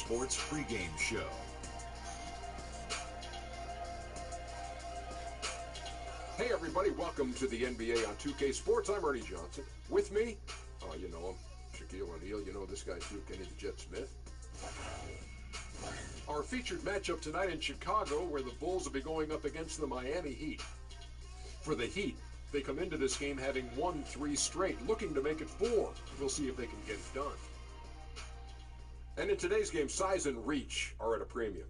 Sports pregame show. Hey everybody, welcome to the NBA on 2K Sports. I'm Ernie Johnson. With me, oh you know him, Shaquille O'Neal. You know this guy too, Kenny the Jet Smith. Our featured matchup tonight in Chicago, where the Bulls will be going up against the Miami Heat. For the Heat, they come into this game having won 3 straight, looking to make it 4. We'll see if they can get it done. And in today's game, size and reach are at a premium.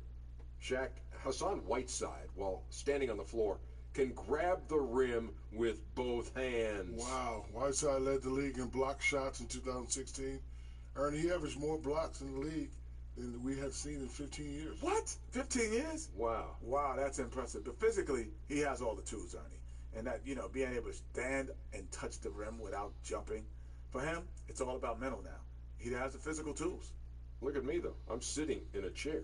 Shaq, Hassan Whiteside, while standing on the floor, can grab the rim with both hands. Wow. Whiteside led the league in block shots in 2016. Ernie, he averaged more blocks in the league than we had seen in 15 years. What? 15 years? Wow. Wow, that's impressive. But physically, he has all the tools, Ernie. And that, being able to stand and touch the rim without jumping, for him, it's all about mental now. He has the physical tools. Look at me, though. I'm sitting in a chair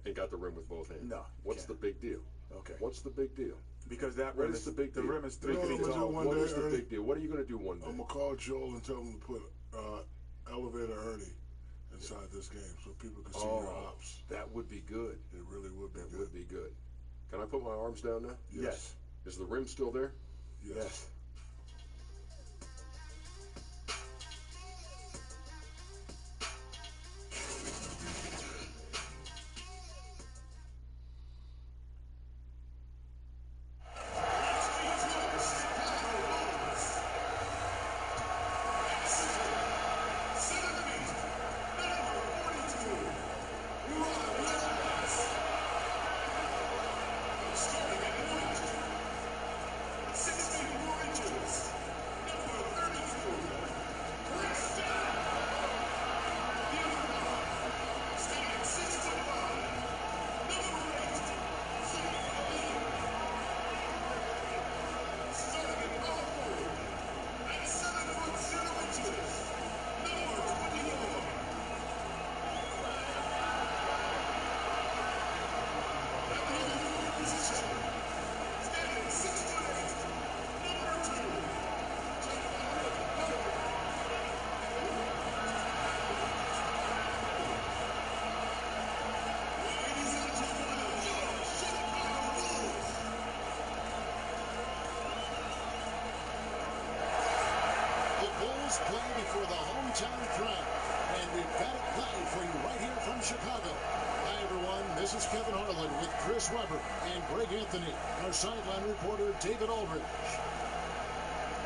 and got the rim with both hands. No. What's the big deal? Okay. What's the big deal? Because that What rim is the big deal? The rim is 3 You know feet what I'm tall. gonna do one What day, is the Ernie? big deal? What are you going to do one day? I'm going to call Joel and tell him to put Elevator Ernie inside this game so people can see your ops. That would be good. It really would be That good. would be good. Can I put my arms down now? Yes. Is the rim still there? Yes. This is Kevin Harlan with Chris Webber and Greg Anthony, our sideline reporter David Aldridge.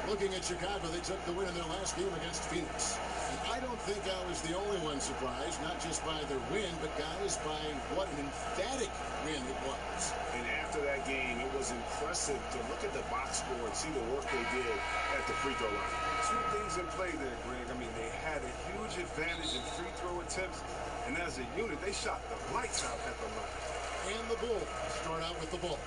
Looking at Chicago, they took the win in their last game against Phoenix. And I don't think I was the only one surprised, not just by their win, but guys, by what an emphatic win it was. And after that game, it was impressive to look at the box score and see the work they did at the free throw line. 2 things in play there, Greg. I mean, they had a huge advantage in free throw attempts, and as a unit, they shot the lights out at the line. And the Bulls start out with the ball.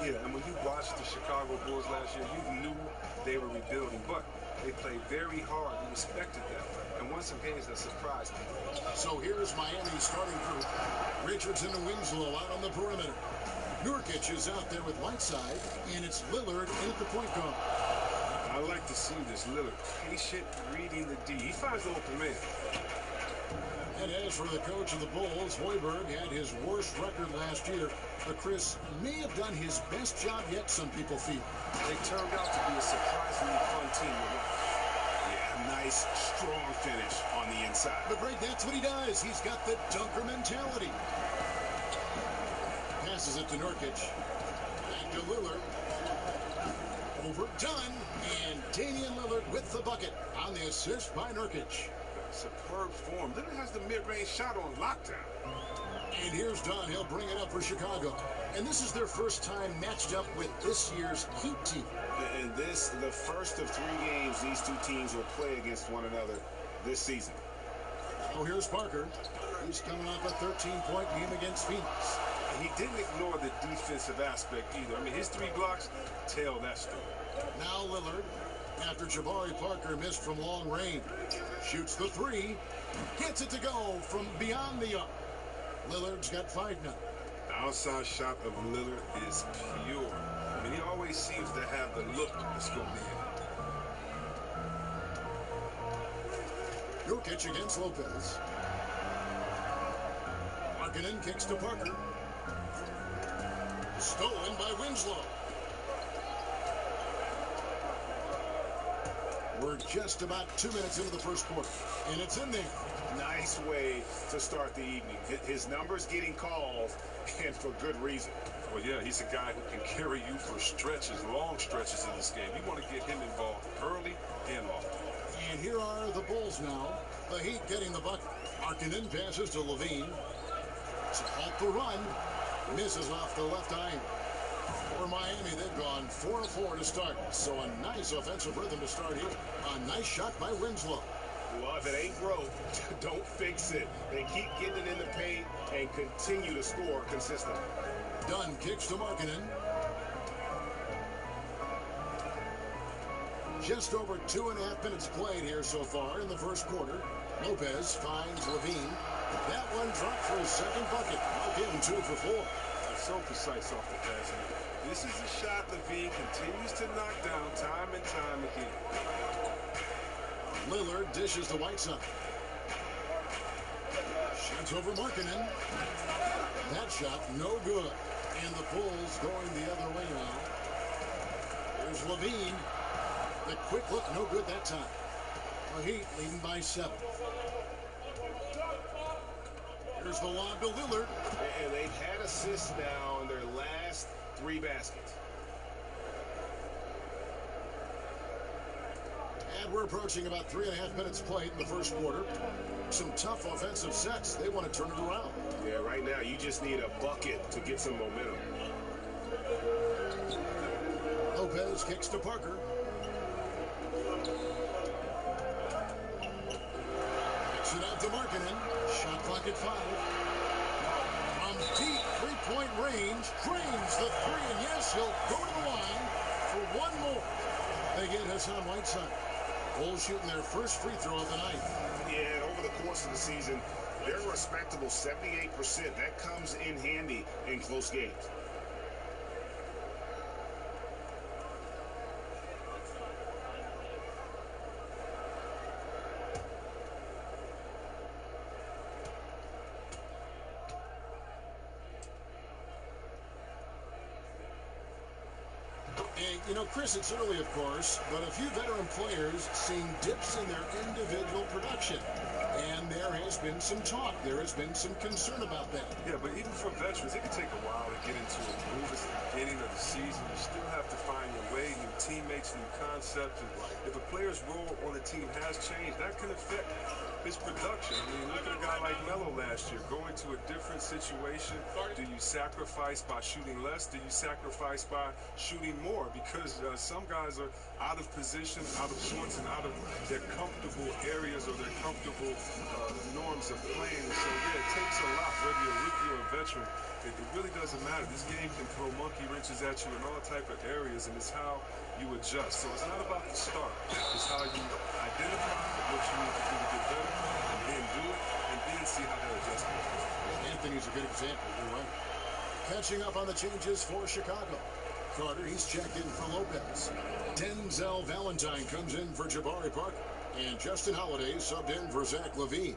Yeah, and when you watched the Chicago Bulls last year, you knew they were rebuilding, but they played very hard. You respected them, and won some games that surprised people. So here's Miami's starting group. Richardson and Winslow out on the perimeter. Nurkic is out there with Whiteside, and it's Lillard in at the point guard. I like to see this Lillard patient reading the D. He finds the open man. And as for the coach of the Bulls, Hoiberg had his worst record last year. But Chris may have done his best job yet, some people feel. They turned out to be a surprisingly fun team to watch. Yeah, nice, strong finish on the inside. But Greg, that's what he does. He's got the dunker mentality. Passes it to Nurkic. Back to Lillard. Overdone. And Damian Lillard with the bucket on the assist by Nurkic. Superb form. Lillard has the mid-range shot on lockdown. And here's Don. He'll bring it up for Chicago. And this is their first time matched up with this year's Heat team. And this, the first of 3 games these 2 teams will play against one another this season. Oh, here's Parker. He's coming off a 13-point game against Phoenix. He didn't ignore the defensive aspect either. I mean, his 3 blocks tell that story. Now Lillard, after Jabari Parker missed from long range, shoots the 3, gets it to go from beyond the arc. Lillard's got 5 now. The outside shot of Lillard is pure. I mean, he always seems to have the look to score big. Jokic against Lopez. Markkanen kicks to Parker. Stolen by Winslow. We're just about 2 minutes into the first quarter, and it's in there. Nice way to start the evening. His numbers getting called, and for good reason. Well, yeah, he's a guy who can carry you for stretches, long stretches in this game. You want to get him involved early and often. And here are the Bulls now. The Heat getting the bucket. Markkanen passes to Levine. To halt the run. Misses off the left iron. For Miami, they've gone 4-4 to start. So a nice offensive rhythm to start here. A nice shot by Winslow. Well, if it ain't broke, don't fix it. They keep getting it in the paint and continue to score consistently. Dunn kicks to Markkanen. Just over 2.5 minutes played here so far in the first quarter. Lopez finds Levine. That one dropped for his second bucket. Again, 2 for 4. That's so precise off the pass. This is a shot Levine continues to knock down time and time again. Lillard dishes to Whiteside. Shots over Markkanen. That shot no good. And the Bulls going the other way now. There's Levine. The quick look, no good that time. The Heat leading by 7. Here's the lob to Lillard. And they've had assists now in their last 3 baskets. And we're approaching about 3.5 minutes played in the first quarter. Some tough offensive sets. They want to turn it around. Yeah, right now you just need a bucket to get some momentum. Lopez kicks to Parker. Kicks it out to Markkanen. Shot clock at 5. From deep three-point range, drains the 3, and yes, he'll go to the line for one more. They get Hassan Whiteside. Bulls shooting their first free throw of the night. Yeah, over the course of the season, they're a respectable 78%. That comes in handy in close games. You know, Chris, it's early, of course, but a few veteran players seeing dips in their individual production. And there has been some talk. There has been some concern about that. Yeah, but even for veterans, it can take a while to get into a groove. It's the beginning of the season. You still have to find your way, new teammates, new concepts. And if a player's role on the team has changed, that can affect his production. I mean, look at a guy like Melo last year. Going to a different situation, do you sacrifice by shooting less? Do you sacrifice by shooting more? Because some guys are out of position, out of sorts, and out of their comfortable areas or their comfortable norms of playing. So, yeah, it takes a lot, whether you're a rookie or a veteran. It really doesn't matter. This game can throw monkey wrenches at you in all type of areas, and it's how you adjust. So it's not about the start. It's how you identify what you need to do to get better, and then do it, and then see how that adjustment is. Anthony's a good example. You're right. Catching up on the changes for Chicago. Carter, he's checked in for Lopez. Denzel Valentine comes in for Jabari Parker. And Justin Holiday subbed in for Zach LaVine.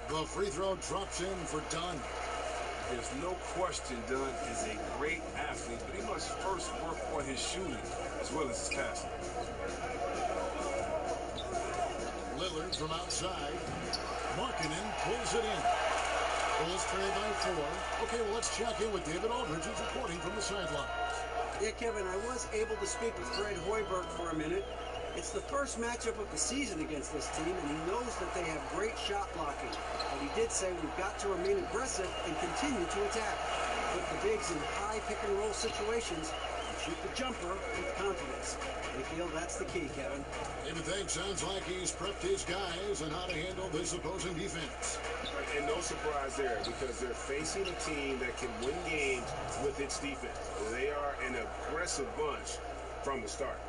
The free throw drops in for Dunn. There's no question Dunn is a great athlete, but he must first work on his shooting as well as his passing. Lillard from outside. Markkanen pulls it in. Bulls trail by 4. Okay, well, let's check in with David Aldridge, who's reporting from the sideline. Yeah, Kevin, I was able to speak with Fred Hoiberg for a minute. It's the first matchup of the season against this team, and he knows that they have great shot blocking. But he did say we've got to remain aggressive and continue to attack. Put the bigs in high pick-and-roll situations and shoot the jumper with confidence. They feel that's the key, Kevin. David, thanks. Sounds like he's prepped his guys on how to handle this opposing defense. And no surprise there, because they're facing a team that can win games with its defense. They are an aggressive bunch from the start.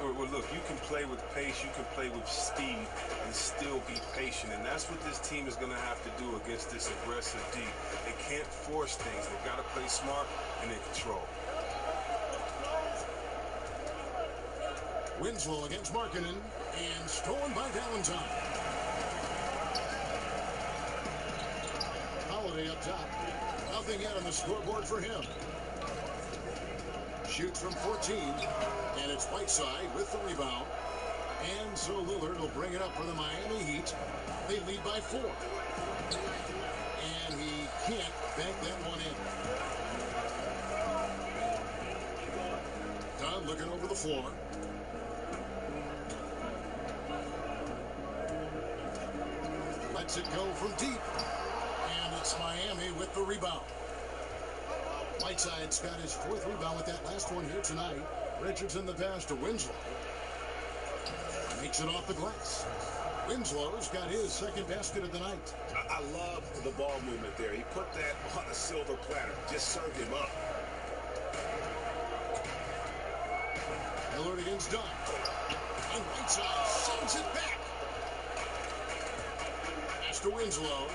Well, look, you can play with pace, you can play with speed, and still be patient. And that's what this team is going to have to do against this aggressive D. They can't force things. They've got to play smart and in control. Winslow against Markkanen, and stolen by Valentine. Holiday up top. Nothing yet on the scoreboard for him. Shoots from 14, and it's Whiteside with the rebound. And so Lillard will bring it up for the Miami Heat. They lead by 4. And he can't bank that one in. Dunn looking over the floor. Lets it go from deep. And it's Miami with the rebound. Whiteside's got his 4th rebound with that last one here tonight. Richardson the pass to Winslow. Makes it off the glass. Winslow's got his 2nd basket of the night. I love the ball movement there. He put that on a silver platter. Just served him up. Lillard against Dunn. And Whiteside sends it back. Pass to Winslow.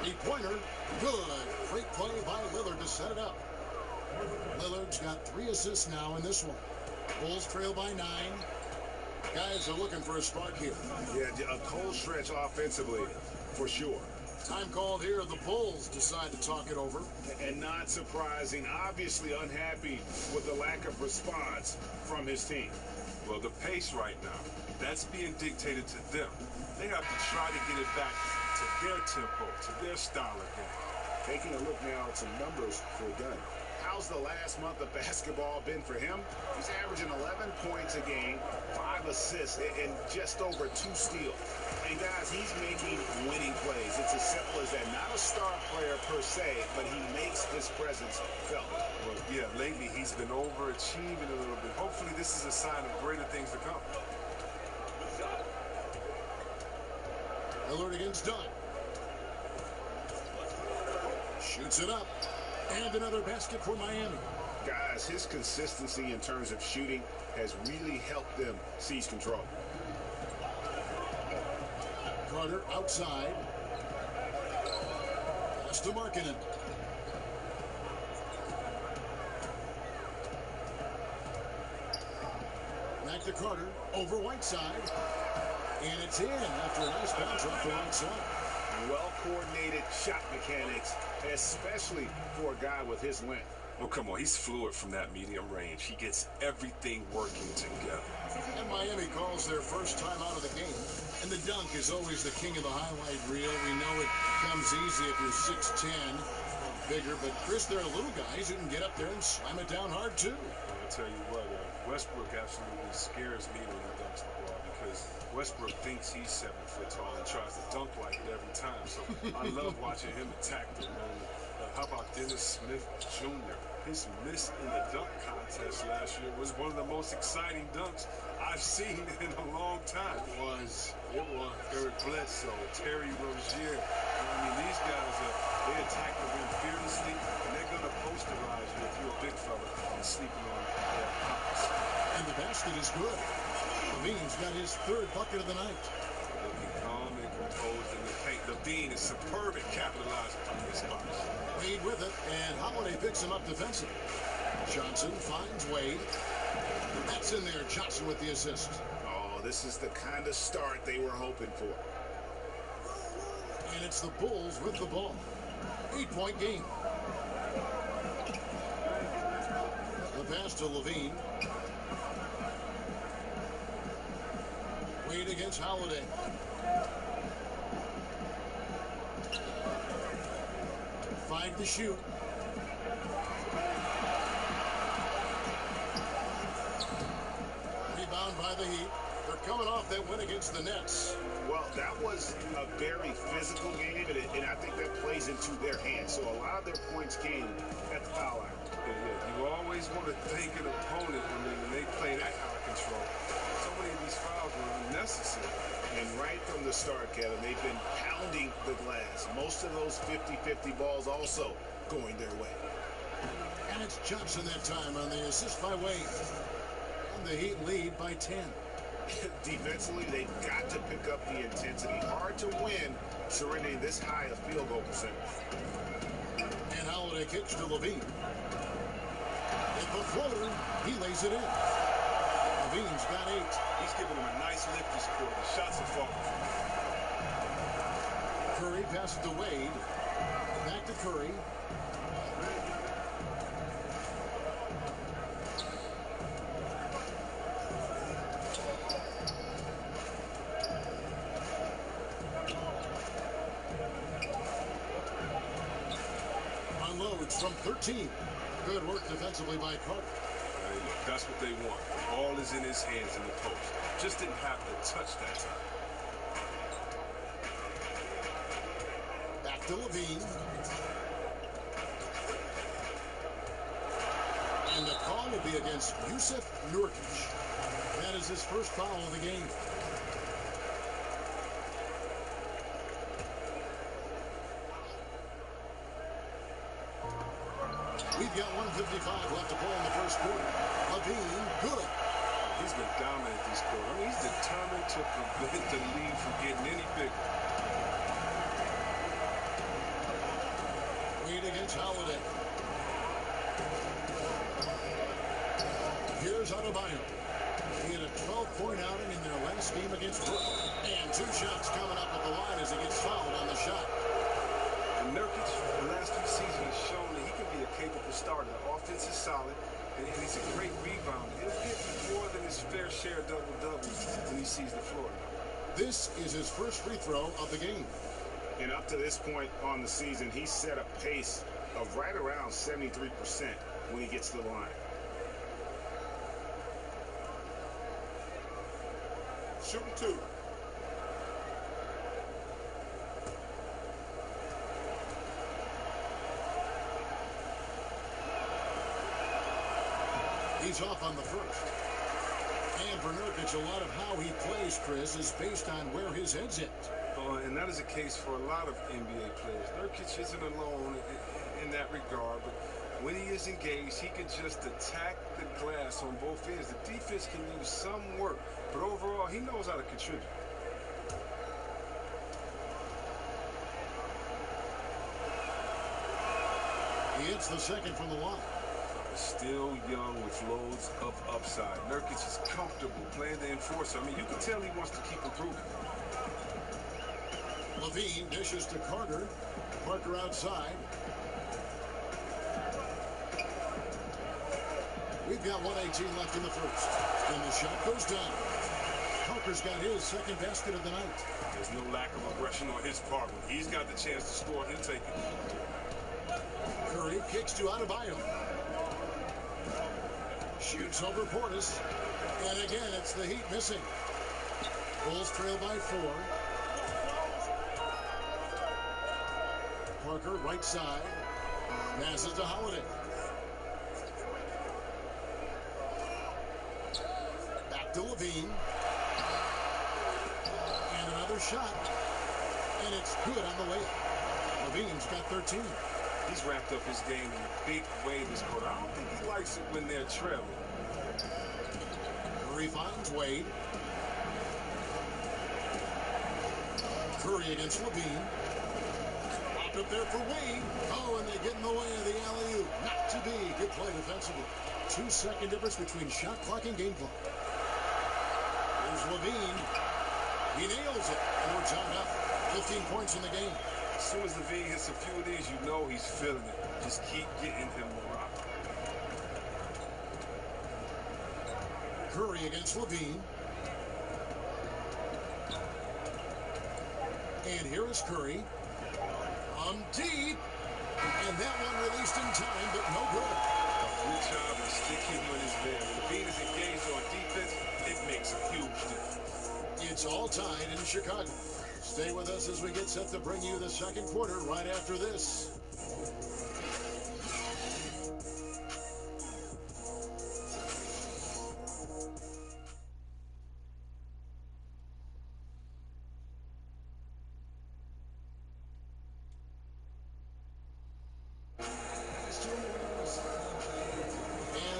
3-pointer. Good. Great play by Lillard to set it up. Lillard's got 3 assists now in this one. Bulls trail by 9. Guys are looking for a spark here. Yeah, a cold stretch offensively, for sure. Time called here. The Bulls decide to talk it over. And not surprising, obviously unhappy with the lack of response from his team. Well, the pace right now, that's being dictated to them. They have to try to get it back to their tempo, to their style of game. Taking a look now at some numbers for Dunn. How's the last month of basketball been for him? He's averaging 11 points a game, 5 assists, and just over 2 steals. And guys, he's making winning plays. It's as simple as that. Not a star player per se, but he makes his presence felt. Well, yeah, lately he's been overachieving a little bit. Hopefully this is a sign of greater things to come. Lillard against Dunn. Shoots it up. And another basket for Miami. Guys, his consistency in terms of shooting has really helped them seize control. Carter outside. Pass to Markkanen. Back to Carter. Over Whiteside. And it's in after a nice bounce off the right side. Well-coordinated shot mechanics, especially for a guy with his length. Oh, come on. He's fluid from that medium range. He gets everything working together. And Miami calls their first time out of the game. And the dunk is always the king of the highlight reel. We know it comes easy if you're 6'10", bigger. But, Chris, there are little guys who can get up there and slam it down hard, too. I'll tell you what, Westbrook absolutely scares me when he dunks the ball because Westbrook thinks he's 7 foot tall and tries to dunk like it every time. So I love watching him attack the man. How about Dennis Smith Jr.? His miss in the dunk contest last year was one of the most exciting dunks I've seen in a long time. It was. Eric Bledsoe, Terry Rozier. I mean, these guys, they attack the rim fearlessly, and they're going to posterize you if you're a big fella and sleeping on their pops. And the basket is good. Levine's got his 3rd bucket of the night. Looking calm and composed in the paint. Levine is superb at capitalizing on his spots. Wade with it, and Holiday picks him up defensively. Johnson finds Wade. That's in there. Johnson with the assist. Oh, this is the kind of start they were hoping for. And it's the Bulls with the ball. 8-point game. The pass to Levine. Wade against Holiday. Five to shoot. Rebound by the Heat. They're coming off that win against the Nets. Well, that was a very physical game, and I think that plays into their hands. So a lot of their points came at the foul line. Yeah, you always want to thank an opponent when they play that out of control. So many of these fouls were unnecessary. And right from the start, Kevin, they've been pounding the glass. Most of those 50-50 balls also going their way. And it's Johnson that time on the assist by Wade. And the Heat lead by 10. Defensively, they've got to pick up the intensity. Hard to win surrendering this high a field goal percentage. And Holiday kicks to Levine. At the floater, he lays it in. Levine's got 8. He's giving him a nice lift this quarter. The shots are falling. Curry passes to Wade. Back to Curry. Unloads from 13. Good work defensively by Carter. Hey, look, that's what they want. The ball is in his hands in the post. Just didn't have to touch that time. Back to Levine. And the call will be against Jusuf Nurkic. That is his first foul of the game. We've got 1:55 left to play in the first quarter. Levine, good. He's been dominant this quarter. I mean, he's determined to prevent the lead from getting any bigger. Wade against Holiday. Here's Adebayo. He had a 12-point outing in their last game against Brooklyn. And 2 shots coming up at the line as he gets fouled on the shot. And Nurkic, the last 2 seasons, has shown that he can be a capable starter. The offense is solid, and he's a great rebounder. He'll get more than his fair share of double-doubles when he sees the floor. This is his first free throw of the game. And up to this point on the season, he's set a pace of right around 73% when he gets to the line. Shooting 2. He's off on the first. And for Nurkic, a lot of how he plays, Chris, is based on where his head's at. And that is the case for a lot of NBA players. Nurkic isn't alone in that regard, but when he is engaged, he can just attack the glass on both ends. The defense can use some work, but overall, he knows how to contribute. He hits the second from the line. Still young with loads of upside. Nurkic is comfortable playing the enforcer. I mean, you can tell he wants to keep improving. Levine dishes to Carter. Parker outside. We've got 1:18 left in the first. And the shot goes down. Parker's got his second basket of the night. There's no lack of aggression on his part. When he's got the chance to score, he'll take it. Curry kicks to Adebayo. Shoots over Portis. And again, it's the Heat missing. Bulls trail by 4. Parker, right side. Passes to Holiday. Back to Levine. And another shot. And it's good on the way. Levine's got 13. He's wrapped up his game in a big way this quarter. I don't think he likes it when they're trailing. Curry finds Wade. Curry against Levine. Popped up there for Wade. Oh, and they get in the way of the alley-oop. Not to be. Good play defensively. 2-second difference between shot clock and game clock. Here's Levine. He nails it. And we're timed up. 15 points in the game. As soon as Levine hits a few of these, you know he's feeling it. Just keep getting him the rock. Curry against Levine. And here is Curry. Deep. And that one released in time, but no good. Good job of sticking with his man. When Levine is engaged on defense, it makes a huge difference. It's all tied in Chicago. Stay with us as we get set to bring you the second quarter right after this.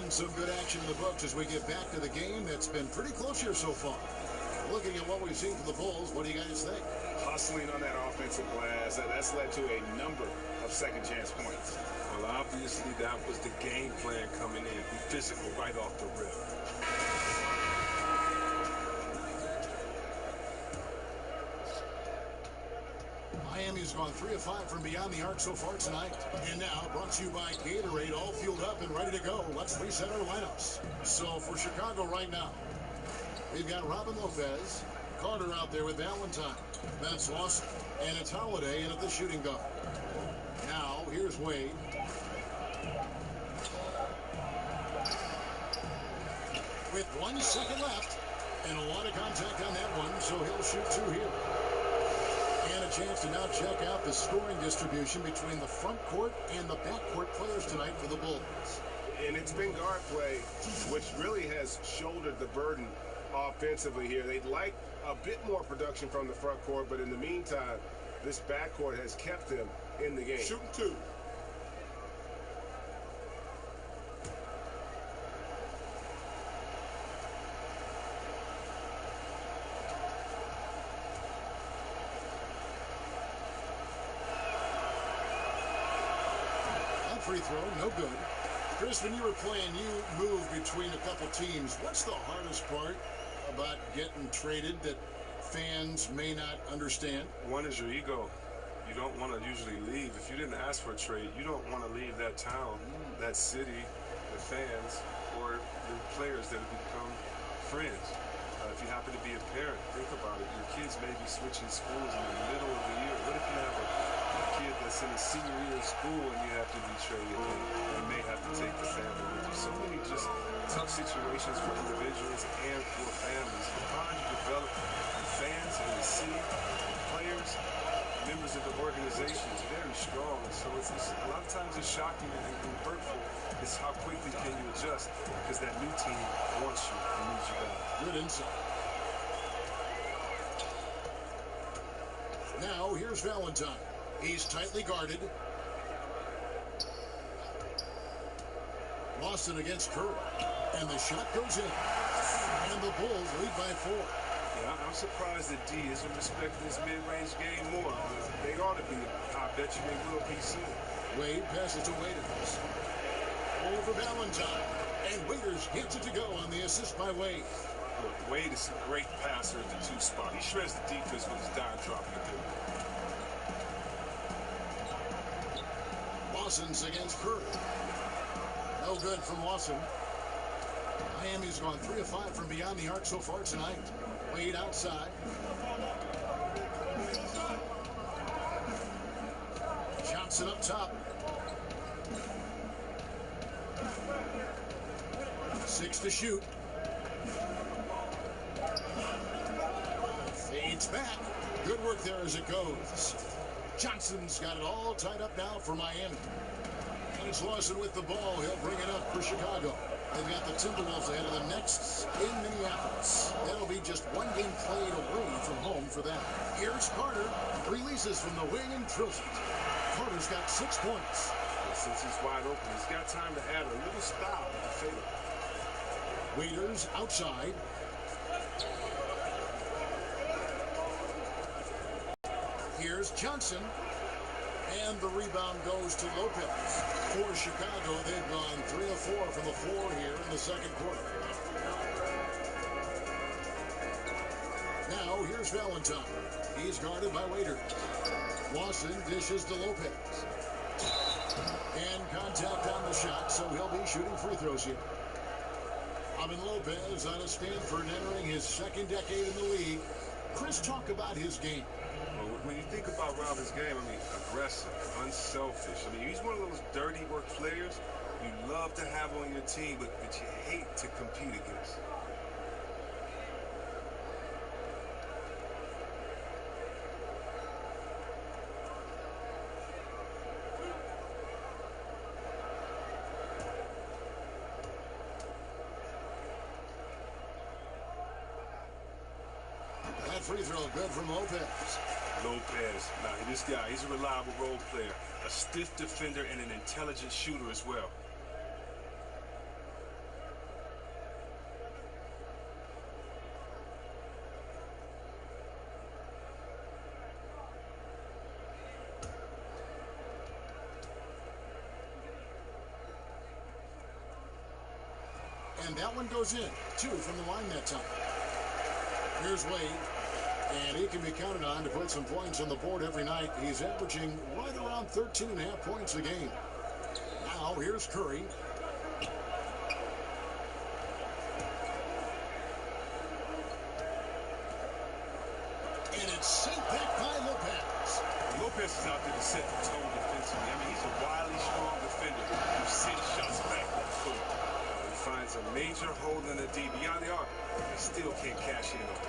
And Some good action in the books as we get back to the game that's been pretty close here so far. Looking at what we've seen from the Bulls, what do you guys think? Hustling on that offensive glass, that's led to a number of second chance points. Well, obviously that was the game plan coming in. Be physical right off the rip. Miami's gone 3 of 5 from beyond the arc so far tonight. And now, brought to you by Gatorade, all fueled up and ready to go. Let's reset our lineups. So for Chicago right now, we've got Robin Lopez, Carter out there with Valentine. That's Lawson, and it's Holiday in at the shooting guard. Now, here's Wade. With 1 second left, and a lot of contact on that one, so he'll shoot 2 here. And a chance to now check out the scoring distribution between the front court and the back court players tonight for the Bulls. And it's been guard play, which really has shouldered the burden offensively here. They'd like a bit more production from the front court, but in the meantime, this backcourt has kept them in the game. Shooting 2. Free throw, no good. Chris, when you were playing, you moved between a couple teams. What's the hardest part about getting traded that fans may not understand? One is your ego. You don't want to usually leave. If you didn't ask for a trade, you don't want to leave that town, that city, the fans, or the players that have become friends. If you happen to be a parent, think about it. Your kids may be switching schools in the middle of the year. What if you have a kid that's in a senior year of school and you have to be traded, and you may have to take the family with you? So many just tough situations for individuals and for families. The bond you develop with fans in the city, players, members of the organization is very strong. So it's a lot of times it's shocking and hurtful. It's how quickly can you adjust, because that new team wants you and needs you back. Good insight. Now, here's Valentine. He's tightly guarded. Lawson against Curry. And the shot goes in. And the Bulls lead by 4. Yeah, I'm surprised that D isn't respecting this mid-range game more. They ought to be. I bet you they will be soon. Wade passes to Waiters. Over Valentine. And Waiters gets it to go on the assist by Wade. Look, Wade is a great passer at the 2 spot. He shreds the defense with his dime dropping ability. Lawson's against Curry. No good from Lawson. Miami's gone 3 of 5 from beyond the arc so far tonight. Wade outside. Johnson up top. 6 to shoot. Fades back. Good work there as it goes. Johnson's got it all tied up now for Miami. And it's Lawson with the ball. He'll bring it up for Chicago. They've got the Timberwolves ahead of the Knicks in Minneapolis. That'll be just 1 game played away from home for them. Here's Carter. Releases from the wing and drills it. Carter's got 6 points. And since he's wide open, he's got time to add a little style with the fadeaway. Waiters outside. Here's Johnson. And the rebound goes to Lopez. For Chicago, they've gone 3 of 4 from the floor here in the second quarter. Now, here's Valentine. He's guarded by Waiters. Lawson dishes to Lopez. And contact on the shot, so he'll be shooting free throws here. Robin Lopez out of Stanford, entering his 2nd decade in the league. Chris, talk about his game. Well, when you think about Robin's game, I mean, aggressive, unselfish. I mean, he's one of those dirty work players you love to have on your team, but that you hate to compete against. Free throw good from Lopez. Lopez, now this guy, he's a reliable role player, a stiff defender, and an intelligent shooter as well. And that one goes in. 2 from the line that time. Here's Wade. And he can be counted on to put some points on the board every night. He's averaging right around 13.5 points a game. Now, here's Curry. And it's sent back by Lopez. Lopez is out there to set the tone defensively. I mean, he's a wildly strong defender who sends shots back with the foot. He finds a major hole in the D beyond the arc, and still can't cash in on it.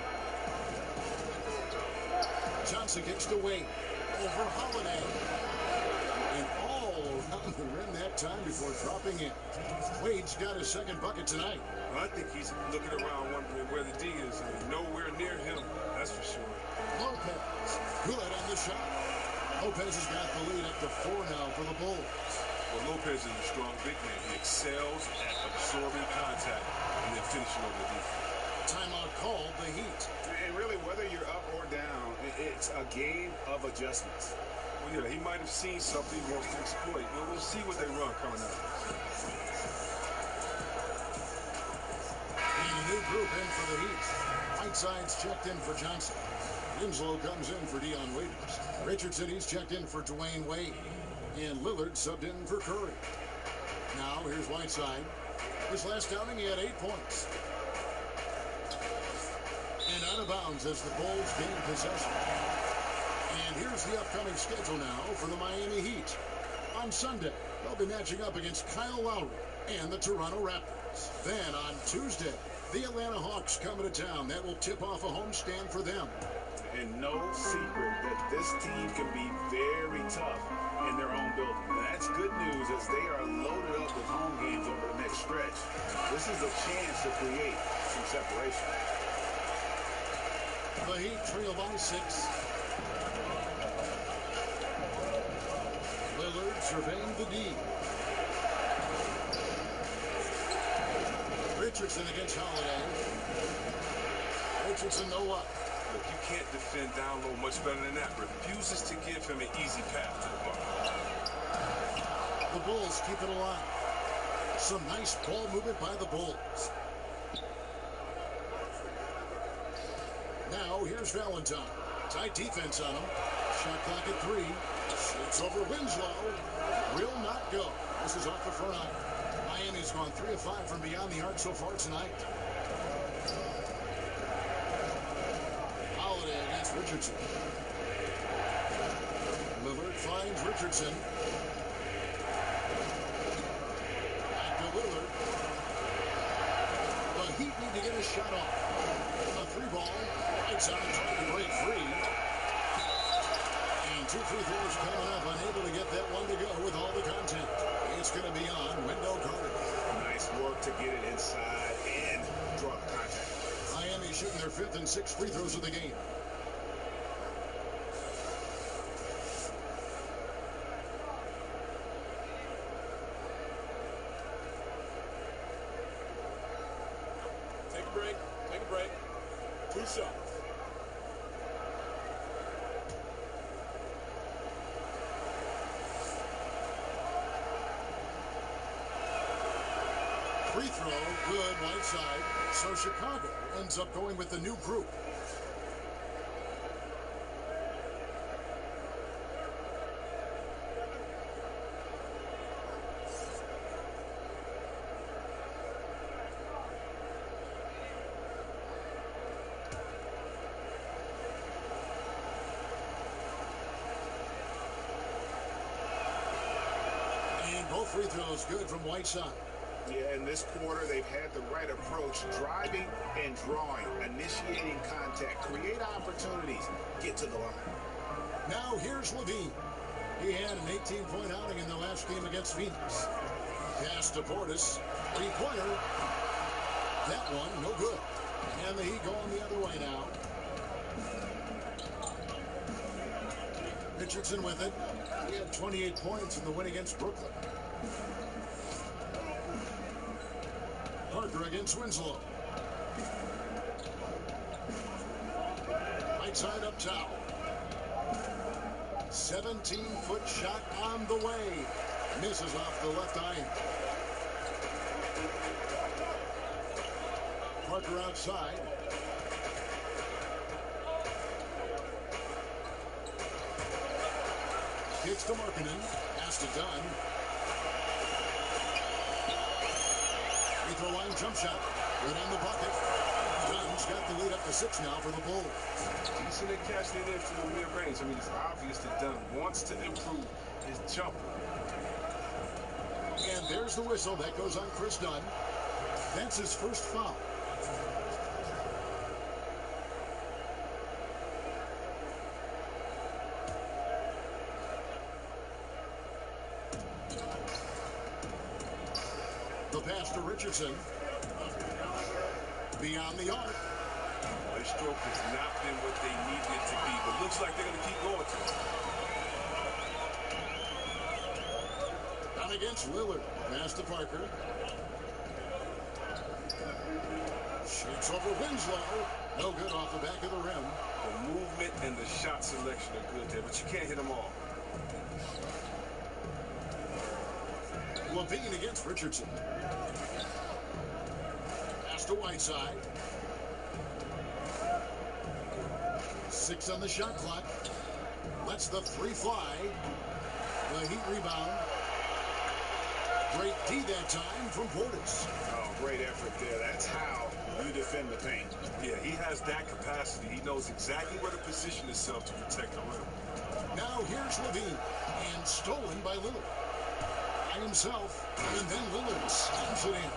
Johnson gets the wing over Holiday. And all around the rim that time before dropping in. Wade's got his second bucket tonight. Well, I think he's looking around wondering where the D is. I mean, nowhere near him, that's for sure. Lopez, good on the shot. Lopez has got the lead up to 4 now for the Bulls. Well, Lopez is a strong big man. He excels at absorbing contact and then finishing over the defense. Timeout called the Heat. And really, whether you're up or down, it's a game of adjustments. Well, yeah, he might have seen something he wants to exploit. Well, we'll see what they run coming out. And a new group in for the Heat. Whiteside's checked in for Johnson. Winslow comes in for Dion Waiters. Richardson, he's checked in for Dwayne Wade. And Lillard subbed in for Curry. Now, here's Whiteside. His last outing, he had 8 points. And out of bounds as the Bulls gain possession. And here's the upcoming schedule now for the Miami Heat. On Sunday, they'll be matching up against Kyle Lowry and the Toronto Raptors. Then on Tuesday, the Atlanta Hawks coming to town. That will tip off a homestand for them. And no secret that this team can be very tough in their own building. And that's good news as they are loaded up with home games over the next stretch. This is a chance to create some separation. The Heat trail by 6. Lillard surveying the D. Richardson against Holiday. Richardson no luck. Look, you can't defend down low much better than that. Refuses to give him an easy path to the ball. The Bulls keep it alive. Some nice ball movement by the Bulls. Now, here's Valentine. Tight defense on him. Shot clock at 3. Shoots over Winslow. Will not go. This is off the front eye. Miami's gone 3 of 5 from beyond the arc so far tonight. Holiday against Richardson. Lillard finds Richardson. Back to Lillard. The Heat need to get a shot off. A 3-ball. Whiteside trying to break free. And 2 free throws coming up. Unable to get that one to go with all the contact. It's going to be on Wendell Carter. Nice work to get it inside and draw the contact. Miami shooting their 5th and 6th free throws of the game. Take a break. Take a break. 2 shots. Free throw, good, Whiteside. So Chicago ends up going with the new group. And both free throws good from Whiteside. Yeah, in this quarter, they've had the right approach, driving and drawing, initiating contact, create opportunities, get to the line. Now here's Levine. He had an 18-point outing in the last game against Phoenix. Pass to Portis. 3-pointer. That one, no good. And the Heat going the other way now. Richardson with it. He had 28 points in the win against Brooklyn. Parker against Winslow. Right side up top. 17-foot shot on the way. Misses off the left eye. Parker outside. Kicks to Markkanen. Pass to Dunn. Free throw line jump shot. Good on the bucket. Dunn's got the lead up to 6 now for the Bulls. Decent at catching it in from the mid-range. I mean, it's obvious that Dunn wants to improve his jumper. And there's the whistle. That goes on Chris Dunn. That's his first foul. The pass to Richardson. Beyond the arc. Their stroke has not been what they needed it to be, but looks like they're going to keep going to it. Down against Lillard. Pass to Parker. Shoots over Winslow. No good off the back of the rim. The movement and the shot selection are good there, but you can't hit them all. Levine against Richardson. Pass to Whiteside. 6 on the shot clock. Lets the 3 fly. The Heat rebound. Great D that time from Portis. Oh, great effort there. That's how you defend the paint. Yeah, he has that capacity. He knows exactly where to position himself to protect the rim. Now here's Levine. And stolen by Lillard. By himself. And then Lillard slams it in.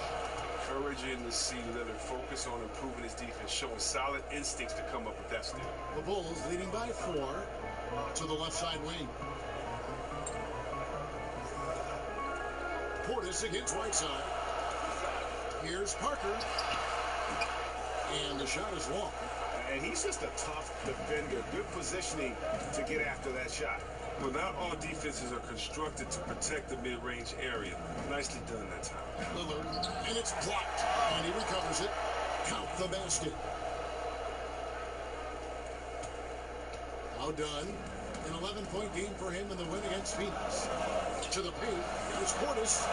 Encouraging to see Lillard focus on improving his defense, showing solid instincts to come up with that steal. The Bulls leading by 4 to the left side wing. Portis against Whiteside. Here's Parker. And the shot is long. And he's just a tough defender. Good positioning to get after that shot. Well, not all defenses are constructed to protect the mid-range area. Nicely done that time. Lillard, and it's blocked. And he recovers it. Count the basket. Now done. An 11-point game for him in the win against Phoenix. To the paint. Here's Portis.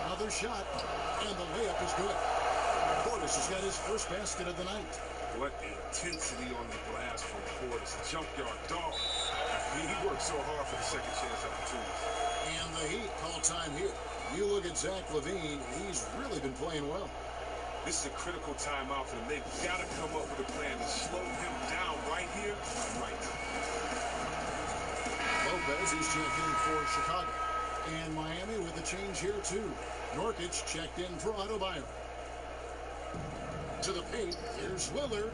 Another shot. And the layup is good. Portis has got his first basket of the night. What intensity on the glass from Portis. A junkyard dog. He worked so hard for the second chance opportunities. And the Heat call time here. You look at Zach LaVine. He's really been playing well. This is a critical timeout for them. They've got to come up with a plan to slow him down right here and right now. Lopez is checked in for Chicago. And Miami with a change here, too. Nurkic checked in for Adebayo. To the paint, here's Lillard.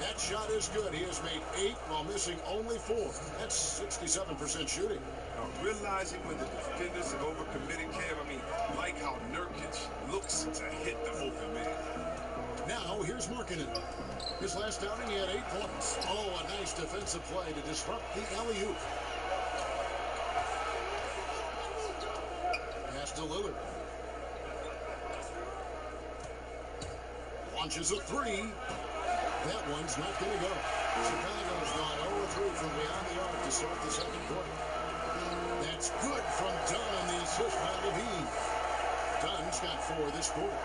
That shot is good. He has made 8 while missing only 4. That's 67% shooting. Realizing when the defenders have overcommitted, Cam, I mean, like how Nurkic looks to hit the open man. Now, here's Markkanen. His last outing, he had 8 points. Oh, a nice defensive play to disrupt the alley-oop. Pass to Lillard. Launches a 3. That one's not going to go. Chicago's gone 0-3 from beyond the arc to start the second quarter. That's good from Dunn, the assist by Levine. Dunn's got 4 this quarter.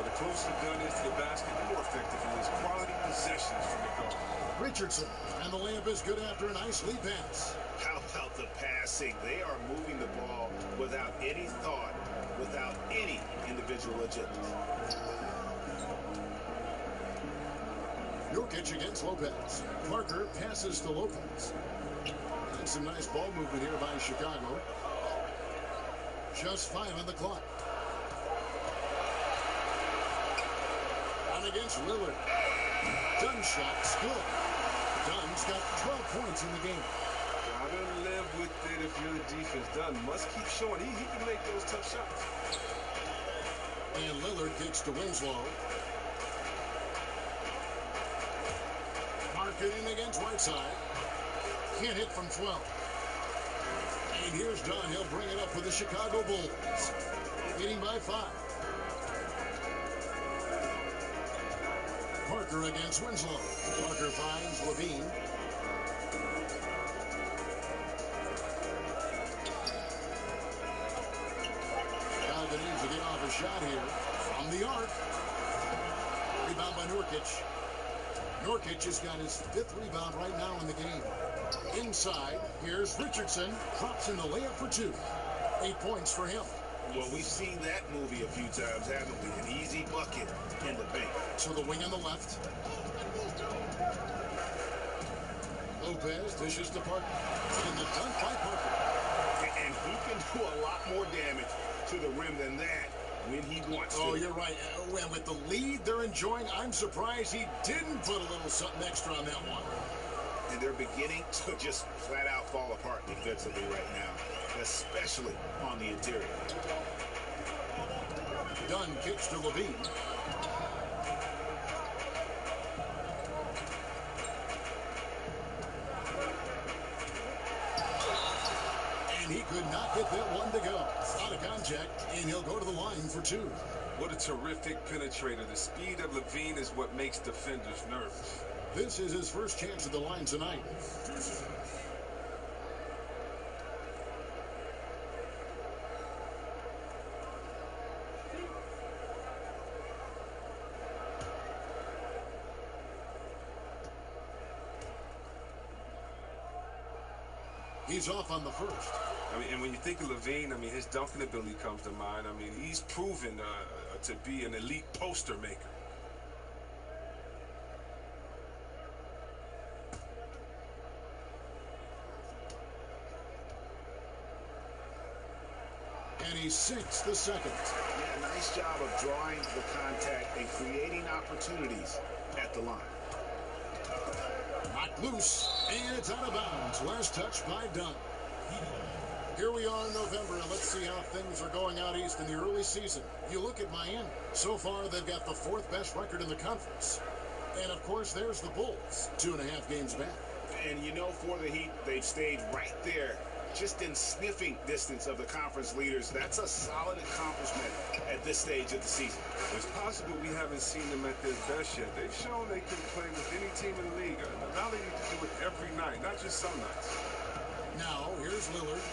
The closer Dunn is to the basket, the more effective he is. Quality possessions from the guard. Richardson, and the layup is good after a nice lead pass. How about the passing? They are moving the ball without any thought, without any individual agenda. Nurkic against Lopez. Parker passes to Lopez. And some nice ball movement here by Chicago. Just 5 on the clock. On against Lillard. Dunn shot's good. Dunn's got 12 points in the game. Gotta live with it if you're the defense. Dunn must keep showing he can make those tough shots. And Lillard kicks to Winslow. Markkanen against Whiteside. Can't hit from 12. And here's Dunn. He'll bring it up for the Chicago Bulls. Leading by 5. Parker against Winslow. Parker finds Levine. Chicago needs to get off a shot here from the arc. Rebound by Nurkic. Nurkic has got his 5th rebound right now in the game. Inside, here's Richardson. Drops in the layup for 2. 8 points for him. Well, we've seen that movie a few times, haven't we? An easy bucket in the bank. To the wing on the left. Lopez dishes to Parker. And the dunk by Parker. And he can do a lot more damage to the rim than that when he wants to. Oh, you're right. And with the lead they're enjoying, I'm surprised he didn't put a little something extra on that one. And they're beginning to just flat out fall apart defensively right now, especially on the interior. Dunn kicks to Levine. And he could not get that one to go. Out of contact, and he'll go to the line for 2. What a terrific penetrator. The speed of Levine is what makes defenders nervous. This is his first chance at the line tonight. He's off on the first. I mean, and when you think of Levine, I mean, his dunking ability comes to mind. I mean, he's proven to be an elite poster maker. And he sinks the second. Yeah, nice job of drawing the contact and creating opportunities at the line. Knocked loose, and it's out of bounds. Last touch by Dunn. Here we are in November, and let's see how things are going out east in the early season. You look at Miami. So far, they've got the 4th best record in the conference. And, of course, there's the Bulls, 2.5 games back. And, you know, for the Heat, they've stayed right there, just in sniffing distance of the conference leaders. That's a solid accomplishment at this stage of the season. It's possible we haven't seen them at their best yet. They've shown they can play with any team in the league. Now they need to do it every night, not just some nights. Now, here's Lillard.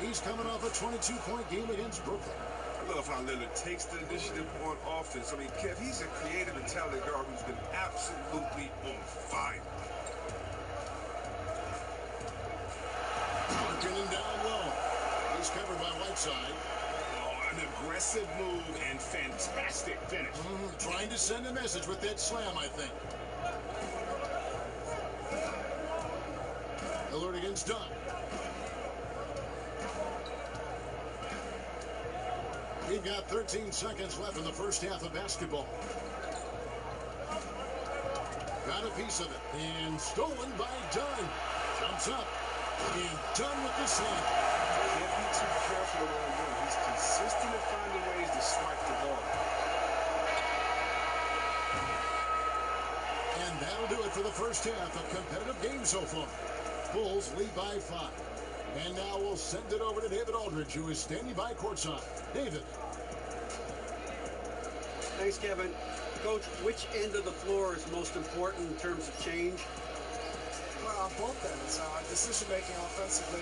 He's coming off a 22-point game against Brooklyn. I love how Lillard takes the initiative on offense. I mean, Kev, he's a creative and talented guard who's been absolutely on fire. Working him down low. He's covered by Whiteside. Oh, an aggressive move and fantastic finish. Trying to send a message with that slam, I think. Lillard against Dunn. We've got 13 seconds left in the first half of basketball. Got a piece of it. And stolen by Dunn. Jumps up. And Dunn with the slam. Can't be too careful around him. He's consistent in finding ways to swipe the ball. And that'll do it for the first half of competitive game so far. Bulls lead by 5. And now we'll send it over to David Aldridge, who is standing by courtside. David. Thanks, Kevin. Coach, which end of the floor is most important in terms of change? Well, on both ends. Decision-making offensively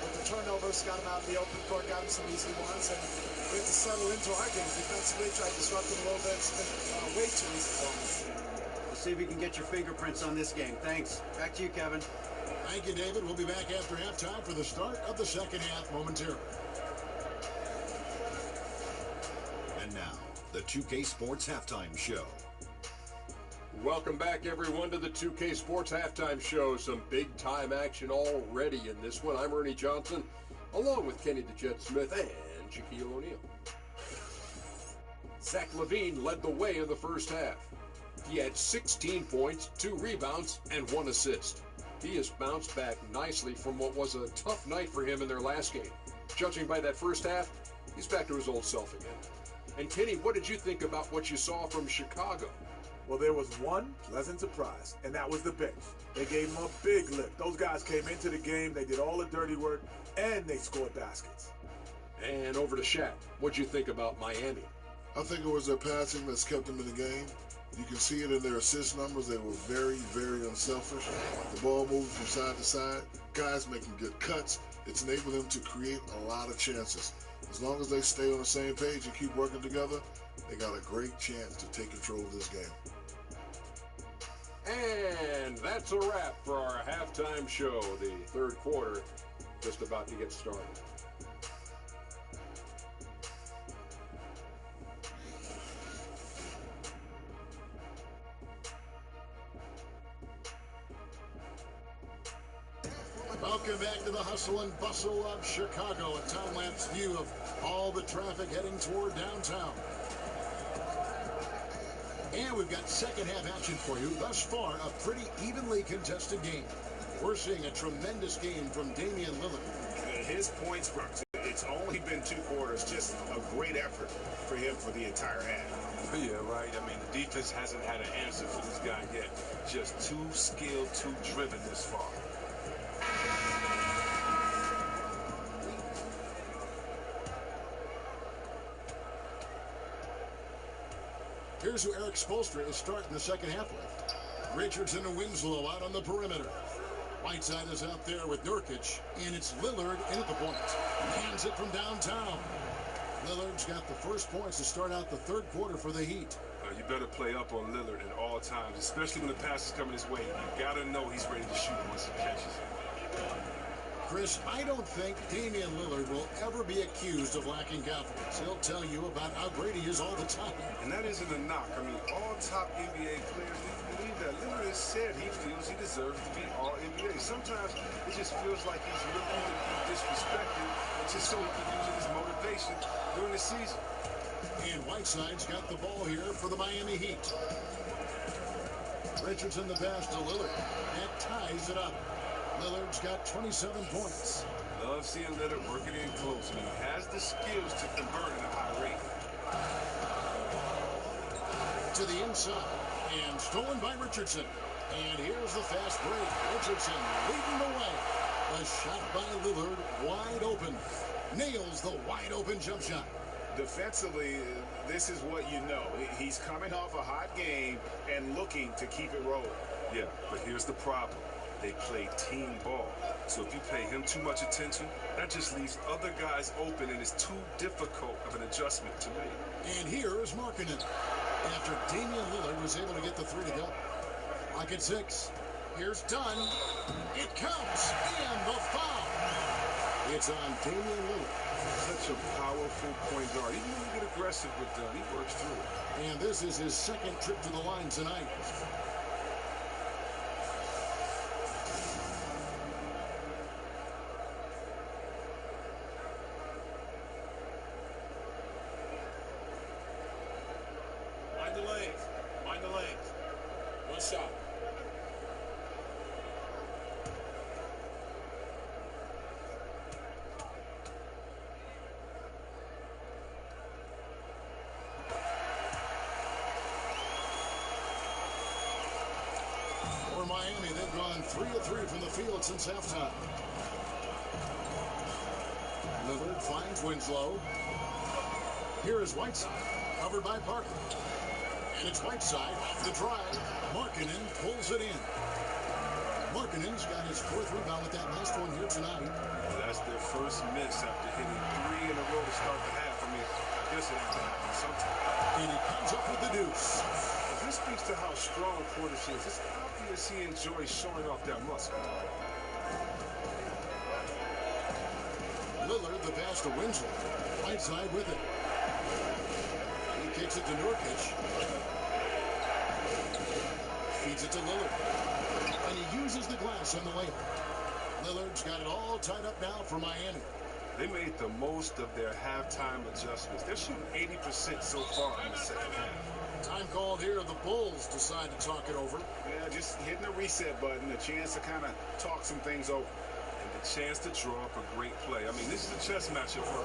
with the turnovers, got him out in the open court, got him some easy ones, and we have to settle into our game defensively, try to disrupt him a little bit. It's been way too easy for him. We'll see if you can get your fingerprints on this game. Thanks. Back to you, Kevin. Thank you, David. We'll be back after halftime for the start of the second half momentarily. And now, the 2K Sports Halftime Show. Welcome back, everyone, to the 2K Sports Halftime Show. Some big-time action already in this one. I'm Ernie Johnson, along with Kenny the Jet Smith and Shaquille O'Neal. Zach LaVine led the way in the first half. He had 16 points, 2 rebounds, and 1 assist. He has bounced back nicely from what was a tough night for him in their last game. Judging by that first half, he's back to his old self again. And Kenny, what did you think about what you saw from Chicago? Well, there was one pleasant surprise, and that was the bench. They gave him a big lift. Those guys came into the game, they did all the dirty work, and they scored baskets. And over to Shaq. What'd you think about Miami? I think it was their passing that's kept them in the game. You can see it in their assist numbers. They were very, very unselfish. The ball moving from side to side. Guys making good cuts. It's enabled them to create a lot of chances. As long as they stay on the same page and keep working together, They got a great chance to take control of this game. And that's a wrap for our halftime show. The third quarter just about to get started. Welcome back to the hustle and bustle of Chicago. A time-lapse view of all the traffic heading toward downtown. And we've got second half action for you. Thus far, a pretty evenly contested game. We're seeing a tremendous game from Damian Lillard. His points, Brooks, it's only been 2 quarters. Just a great effort for him for the entire half. Yeah, right. I mean, the defense hasn't had an answer for this guy yet. Just too skilled, too driven this far. Here's who Eric Spoelstra is starting the second half with. Richardson and Winslow out on the perimeter. Whiteside is out there with Nurkic, and it's Lillard in at the point. Hands it from downtown. Lillard's got the first points to start out the third quarter for the Heat. You better play up on Lillard at all times, especially when the pass is coming his way. You got to know he's ready to shoot once he catches it. Chris, I don't think Damian Lillard will ever be accused of lacking confidence. He'll tell you about how great he is all the time. And that isn't a knock. I mean, all top NBA players, they believe that. Lillard has said he feels he deserves to be all NBA. Sometimes it just feels like he's really disrespected, just so he can use it as motivation during the season. And Whiteside's got the ball here for the Miami Heat. Richardson the pass to Lillard. That ties it up. Lillard's got 27 points. Love seeing Lillard working in close. He has the skills to convert at a high rate. To the inside, and stolen by Richardson. And here's the fast break. Richardson leading the way. A shot by Lillard, wide open. Nails the wide open jump shot. Defensively, this is what you know. He's coming off a hot game and looking to keep it rolling. Yeah, but here's the problem. They play team ball. So if you pay him too much attention, that just leaves other guys open, and it's too difficult of an adjustment to make. And here is Markkanen. After Damian Lillard was able to get the three to go. Lock at 6. Here's Dunn. It counts. And the foul. It's on Damian Lillard. Such a powerful point guard. Even when you get aggressive with Dunn, he works through it. And this is his second trip to the line tonight. Mind the lanes. One shot. For Miami, they've gone 3 of 3 from the field since halftime. Lillard finds Winslow. Here is Whiteside, covered by Parker. And it's Whiteside off the drive. Markkanen pulls it in. Markkanen's got his 4th rebound with that last one here tonight. Well, that's their first miss after hitting 3 in a row to start the half. I mean, I guess it has to happen sometime. And he comes up with the deuce. This speaks to how strong Portis is. It's obvious he enjoys showing off that muscle. Lillard, the pass to Winslow. Whiteside with it. He kicks it to Nurkic. Feeds it to Lillard. And he uses the glass on the layup. Lillard's got it all tied up now for Miami. They made the most of their halftime adjustments. They're shooting 80% so far in the second half. Time called here. The Bulls decide to talk it over. Yeah, just hitting the reset button, a chance to kind of talk some things over. And the chance to draw up a great play. I mean, this is a chess matchup for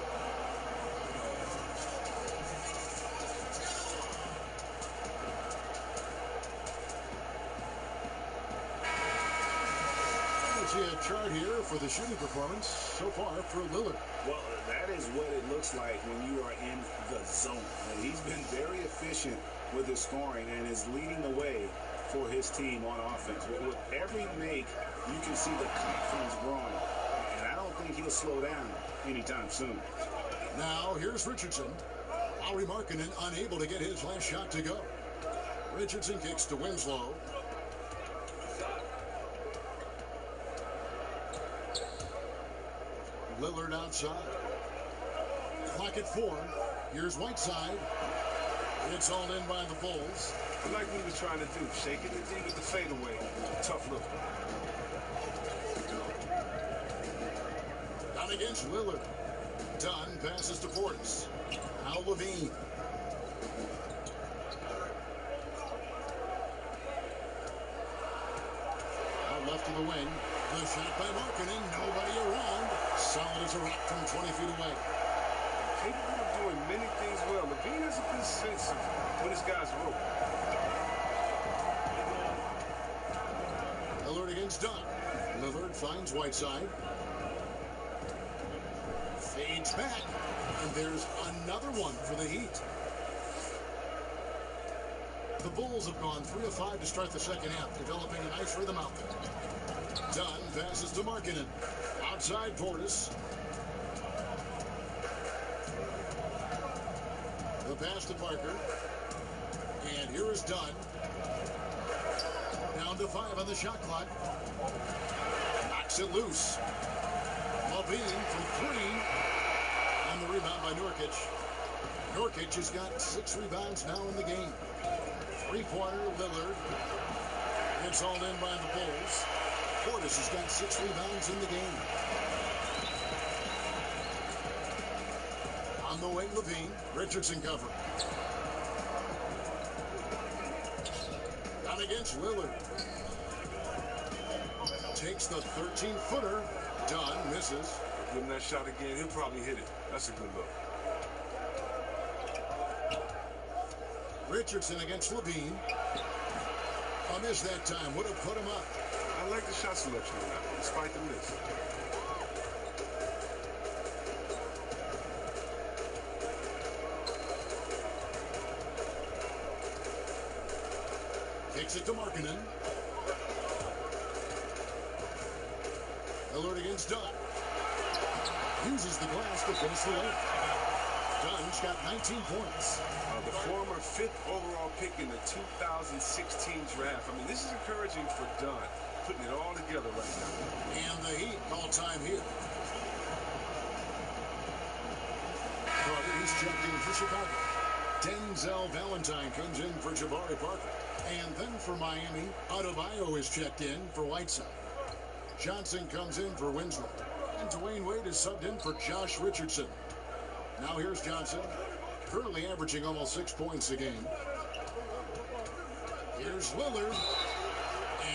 A chart here for the shooting performance so far for Lillard. Well, that is what it looks like when you are in the zone. And he's been very efficient with his scoring and is leading the way for his team on offense. With every make, you can see the confidence growing. And I don't think he'll slow down anytime soon. Now, here's Richardson. Lauri Markkanen unable to get his last shot to go. Richardson kicks to Winslow. Lillard outside. Clock at 4. Here's Whiteside. It's all in by the Bulls. I like what he was trying to do. Shaking the D with the fadeaway. Tough look. Down against Lillard. Dunn passes to Portis. Now Levine. Out left of the wing. The shot by Markkanen. Nobody around. Solid as a rock from 20 feet away. Capable of doing many things well. Levine has a good sense of when his guys roll. Lillard against Dunn. Lillard finds Whiteside. Fades back. And there's another one for the Heat. The Bulls have gone 3 of 5 to start the second half, developing a nice rhythm out there. Dunn passes to Markkanen. Outside Portis. The pass to Parker. And here is Dunn. Down to 5 on the shot clock. Knocks it loose. Levine from 3. And the rebound by Nurkic. Nurkic has got 6 rebounds now in the game. Three-pointer, Lillard. It's all in by the Bulls. Portis has got 6 rebounds in the game. On the wing, Levine. Richardson cover. Down against Lillard. Takes the 13-footer. Dunn misses. Give him that shot again. He'll probably hit it. That's a good look. Richardson against Levine. A miss that time. Would have put him up. I like the shot selection on that one, despite the miss. Takes it to Markkanen. Lillard against Dunn. Uses the glass to finish the layup. Dunn's got 19 points. The former 5th overall pick in the 2016 draft. I mean, this is encouraging for Dunn, putting it all together right now. And the Heat call time here. Carter, he's checked in for Chicago. Denzel Valentine comes in for Jabari Parker. And then for Miami, Adebayo is checked in for Whiteside. Johnson comes in for Winslow. And Dwayne Wade is subbed in for Josh Richardson. Now here's Johnson, currently averaging almost 6 points a game. Here's Lillard.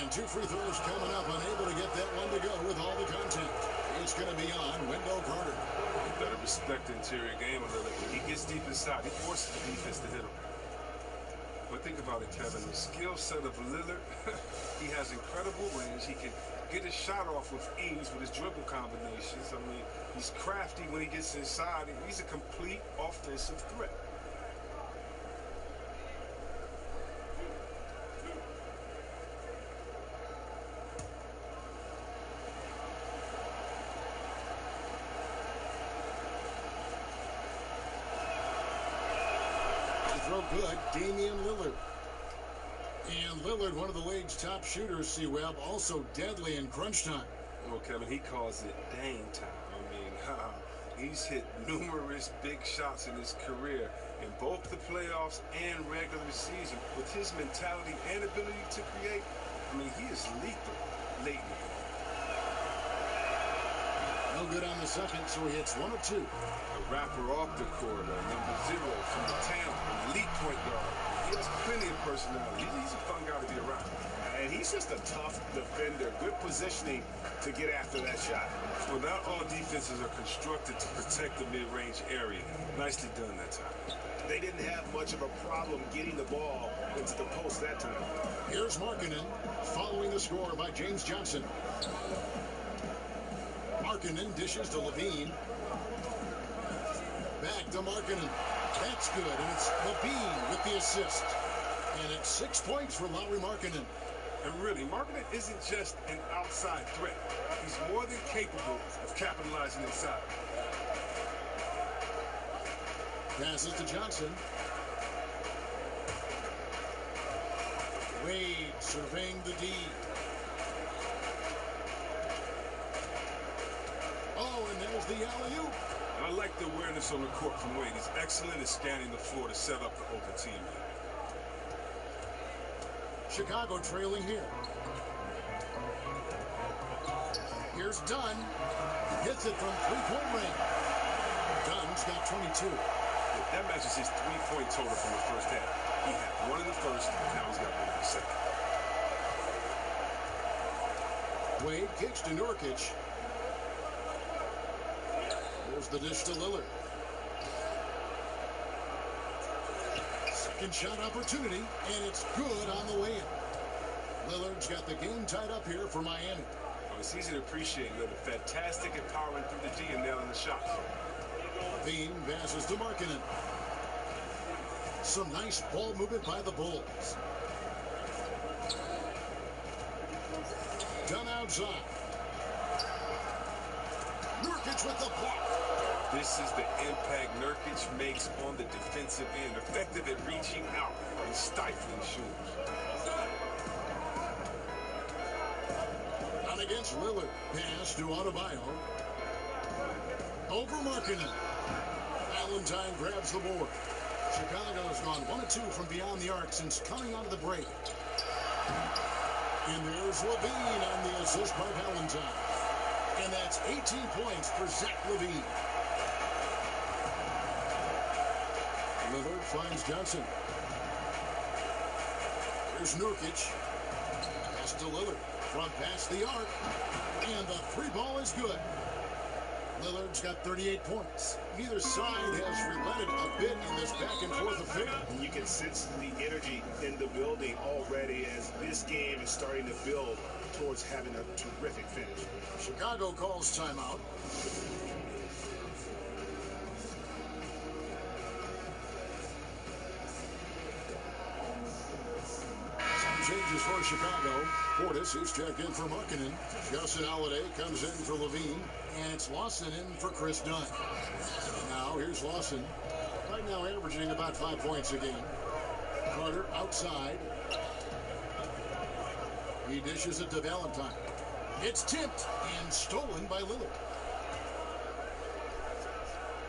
And 2 free throws coming up, unable to get that one to go with all the contact. It's going to be on Wendell Carter. You better respect the interior game of Lillard. When he gets deep inside, he forces the defense to hit him. But think about it, Kevin. The skill set of Lillard, he has incredible range. He can get his shot off with ease with his dribble combinations. I mean, he's crafty when he gets inside. He's a complete offensive threat. Throw good, Damian Lillard. And Lillard, one of the league's top shooters, C-Web, also deadly in crunch time. Well, Kevin, he calls it dang time. I mean, he's hit numerous big shots in his career in both the playoffs and regular season. With his mentality and ability to create, I mean, he is lethal late in the game. No good on the second, so he hits 1 of 2. A rapper off the court, number 0 from the town, an elite point guard. He has plenty of personality. He's a fun guy to be around. And he's just a tough defender. Good positioning to get after that shot. Well, not all defenses are constructed to protect the mid-range area. Nicely done that time. They didn't have much of a problem getting the ball into the post that time. Here's Markkanen, following the score by James Johnson. Markkanen dishes to Levine. Back to Markkanen. That's good, and it's Levine with the assist. And it's 6 points for Lauri Markkanen. And really, Markkanen isn't just an outside threat. He's more than capable of capitalizing inside. Passes to Johnson. Wade surveying the D. Oh, and there's the alley-oop. I like the awareness on the court from Wade. He's excellent at scanning the floor to set up the open teammate. Chicago trailing here. Here's Dunn. Hits it from three-point range. Dunn's got 22. That matches his three-point total from the first half. He had one in the first, now he's got one in the second. Wade kicks to Nurkic. There's the dish to Lillard. Second shot opportunity, and it's good on the way in. Lillard's got the game tied up here for Miami. Oh, it's easy to appreciate Lillard. Fantastic at powering through the D and nailing the shots. Bean passes to Markkanen. Some nice ball movement by the Bulls. Done outside. Nurkic with the block. This is the impact Nurkic makes on the defensive end. Effective at reaching out and stifling shooters. Out against Lillard. Pass to Adebayo. Over Markkanen. Valentine grabs the board. Chicago's gone 1 of 2 from beyond the arc since coming out of the break. And there's LaVine on the assist by Valentine. And that's 18 points for Zach LaVine. Lillard finds Johnson. Here's Nurkic. Pass to Lillard. From past the arc. And the three ball is good. Lillard's got 38 points. Neither side has relented a bit in this back-and-forth affair. And you can sense the energy in the building already as this game is starting to build towards having a terrific finish. Chicago calls timeout. Some changes for Chicago. Portis is checked in for Markkanen. Justin Holiday comes in for LaVine. And it's Lawson in for Chris Dunn. Now, here's Lawson. Right now averaging about 5 points a game. Carter outside. He dishes it to Valentine. It's tipped and stolen by Lillard.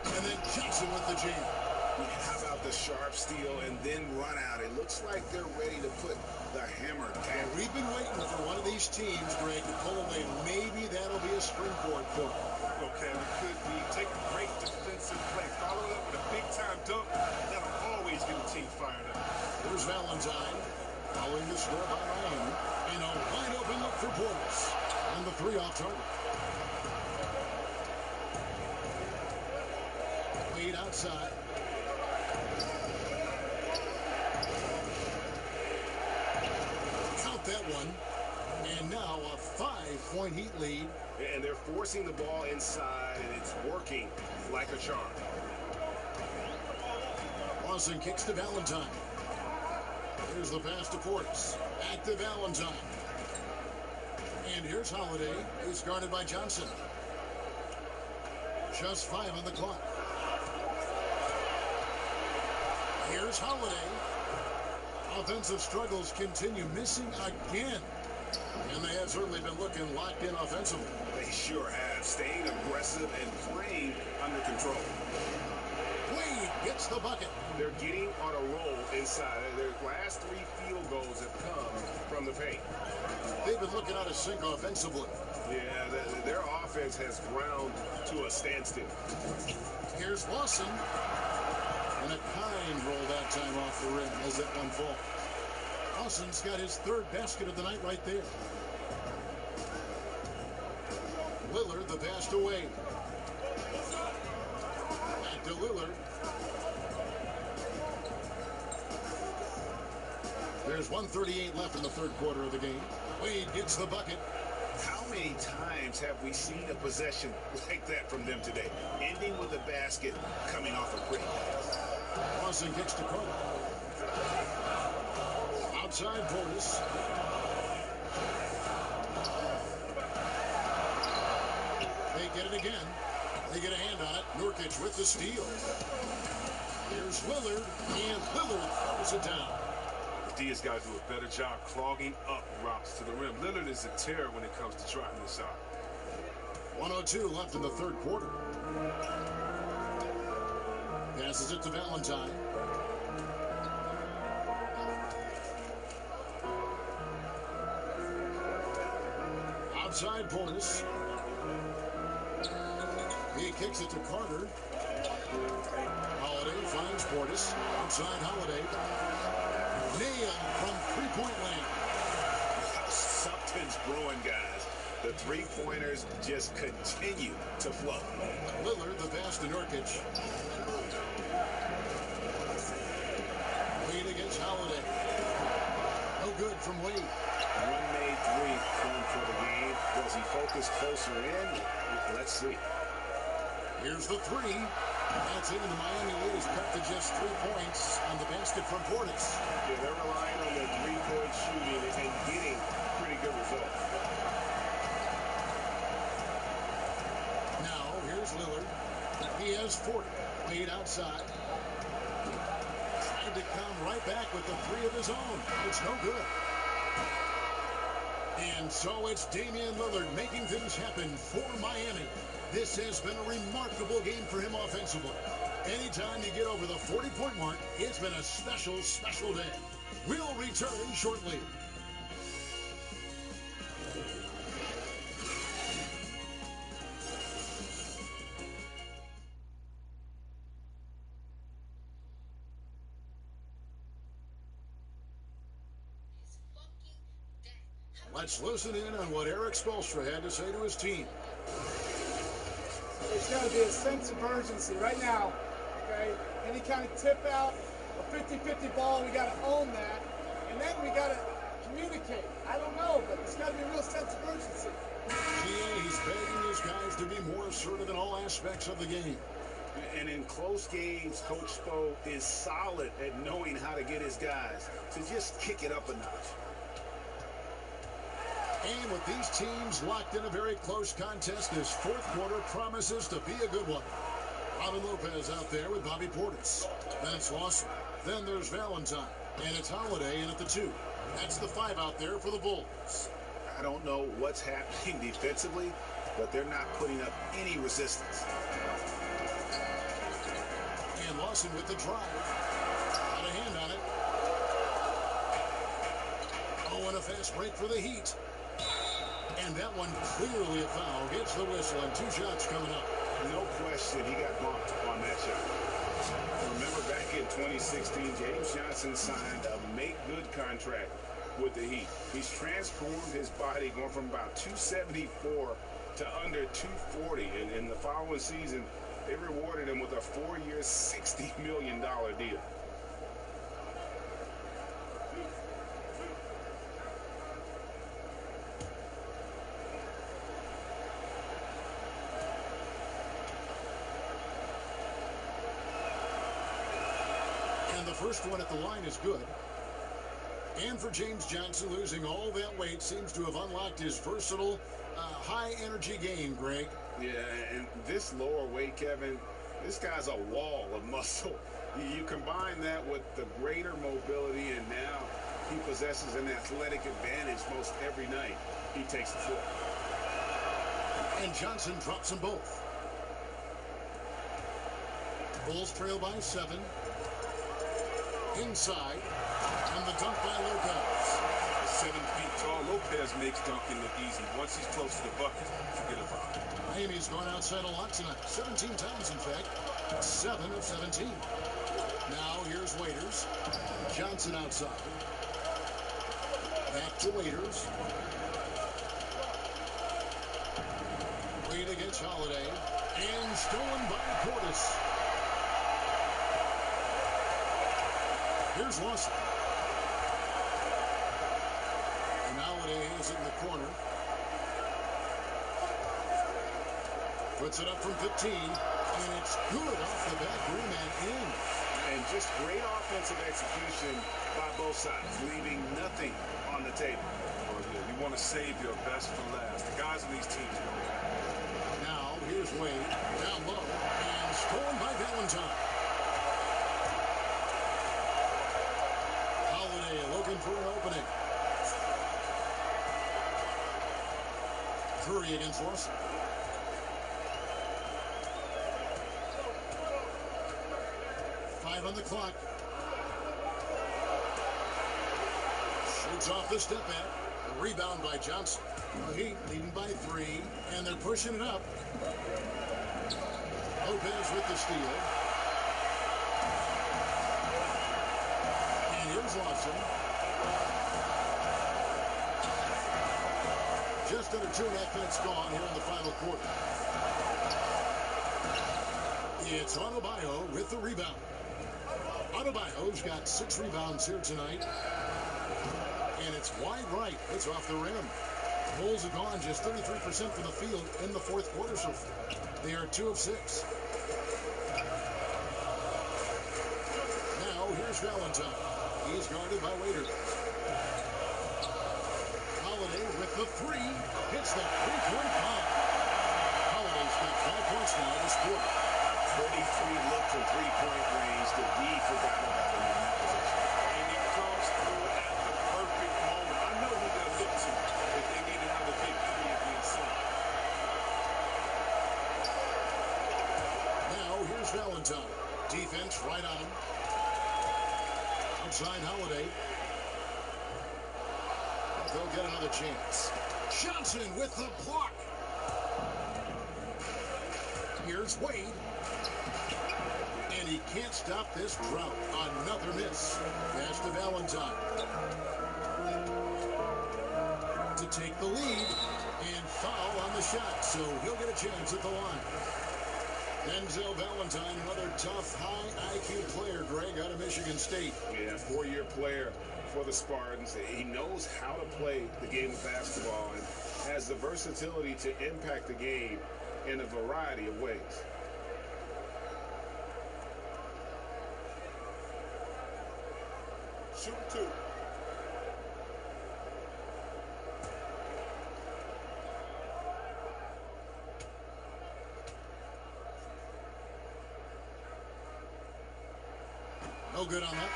And then Jackson with the jam. How about the sharp steal and then run out? It looks like they're ready to put the hammer down. We've been waiting for one of these teams, Greg, to pull away. Maybe that'll be a springboard for them. Okay, it could be. Take a great defensive play. Follow it up with a big-time dunk. That'll always get a team fired up. There's Valentine. Following the score by Miami. And a wide-open look for Portis. And the three off target. Wade outside. Count that one. And now a 5-point Heat lead. And they're forcing the ball inside, and it's working like a charm. Lawson kicks to Valentine. Here's the pass to Portis. Back to Valentine. And here's Holiday. He's guarded by Johnson. Just 5 on the clock. Here's Holiday. Offensive struggles continue, missing again. And they have certainly been looking locked in offensively. They sure have. Staying aggressive and playing under control. Wade gets the bucket. They're getting on a roll inside. Their last 3 field goals have come from the paint. They've been looking out of sync offensively. Yeah, their offense has ground to a standstill. Here's Lawson. And a kind roll that time off the rim as that one falls. Lawson's got his 3rd basket of the night right there. Lillard, the pass to Wade. Back to Lillard. There's 1:38 left in the 3rd quarter of the game. Wade gets the bucket. How many times have we seen a possession like that from them today? Ending with a basket, coming off a pretty pass. Lawson kicks to Carter. Outside Portis. They get it again. They get a hand on it. Nurkic with the steal. It's Lillard, and Lillard throws it down. The D has got to do a better job clogging up routes to the rim. Lillard is a terror when it comes to driving this out. 1:02 left in the third quarter. Passes it to Valentine. Outside Portis. He kicks it to Carter. Holiday finds Portis. Outside Holiday. Nailed from three-point land. Something's brewing, guys. The three-pointers just continue to flow. Lillard, the pass to Nurkic. Wade against Holiday. No good from Wade. One made three for the game. Does he focus closer in? Let's see. Here's the three. That's in, and the Miami lead is cut to just 3 points on the basket from Portis. Yeah, they're relying on their three-point shooting and getting pretty good results. Now, here's Lillard. He has 40. Wade outside. Tried to come right back with the three of his own. It's no good. And so it's Damian Lillard making things happen for Miami. This has been a remarkable game for him offensively. Anytime you get over the 40-point mark, it's been a special, special day. We'll return shortly. Let's listen in on what Eric Spoelstra had to say to his team. There's got to be a sense of urgency right now, okay? Any kind of tip out, a 50-50 ball, we got to own that. And then we got to communicate. I don't know, but there's got to be a real sense of urgency. He's begging his guys to be more assertive in all aspects of the game. And in close games, Coach Spo is solid at knowing how to get his guys to just kick it up a notch. And with these teams locked in a very close contest, this fourth quarter promises to be a good one. Robin Lopez out there with Bobby Portis. Then it's Lawson. Then there's Valentine. And it's Holiday in at the 2. That's the 5 out there for the Bulls. I don't know what's happening defensively, but they're not putting up any resistance. And Lawson with the drive. Got a hand on it. Oh, and a fast break for the Heat. And that one clearly a foul. Gets the whistle and 2 shots coming up. No question he got bumped on that shot. Remember back in 2016, James Johnson signed a make-good contract with the Heat. He's transformed his body, going from about 274 to under 240. And in the following season, they rewarded him with a 4-year, $60 million deal. And the first one at the line is good. And for James Johnson, losing all that weight seems to have unlocked his versatile, high-energy game, Greg. Yeah, and this lower weight, Kevin, this guy's a wall of muscle. You combine that with the greater mobility, and now he possesses an athletic advantage most every night he takes the floor. And Johnson drops them both. Bulls trail by 7. Inside, and the dunk by Lopez. 7 feet tall, Lopez makes dunking look easy. Once he's close to the bucket, forget about it. Miami's gone outside a lot tonight. 17 times, in fact. 7 of 17. Now here's Waiters. Johnson outside. Back to Waiters. Wade against Holiday. And stolen by Portis. Here's Lawson. And Holiday has it in the corner. Puts it up from 15. And it's good off the back rim and in. And just great offensive execution by both sides, leaving nothing on the table. You want to save your best for last. The guys on these teams know that. Now, here's Wade. Down low. And stolen by Valentine. opening. Curry against Lawson. Five on the clock. Shoots off the step back. A rebound by Johnson. The Heat leading by 3, and they're pushing it up. Lopez with the steal. And here's Lawson. Just under 2.5 minutes gone here in the final quarter. It's Adebayo with the rebound. Adebayo's got 6 rebounds here tonight. And it's wide right. It's off the rim. Bulls have gone just 33% from the field in the fourth quarter so far. They are 2 of 6. Now here's Valentine. He's guarded by Waiter. Holiday with the 3. Hits the 3-point bomb. Holiday's got 5 points now this quarter. Pretty free look from 3-point range. The D forgot about him in that position. And he comes through at the perfect moment. I know who they'll look to if they need another big 3 against him. Now here's Valentine. Defense right on him. Outside Holiday. They'll get another chance. Johnson with the block. Here's Wade. And he can't stop this drought. Another miss. Pass to Valentine. To take the lead. And foul on the shot. So he'll get a chance at the line. Denzel Valentine, another tough, high IQ player, Greg, out of Michigan State. Yeah, 4-year player for the Spartans. He knows how to play the game of basketball and has the versatility to impact the game in a variety of ways. Shoot 2. No good on that.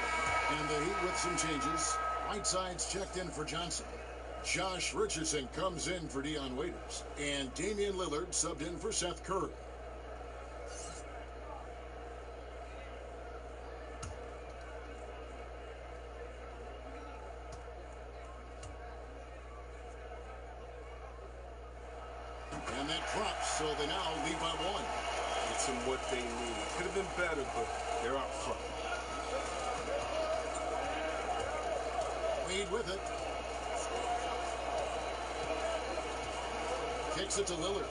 And the Heat with some changes. Whiteside's checked in for Johnson. Josh Richardson comes in for Dion Waiters. And Damian Lillard subbed in for Seth Curry. And that drops, so they now lead by 1. It's them what they need. Could have been better, but they're up front. Lead with it. Kicks it to Lillard.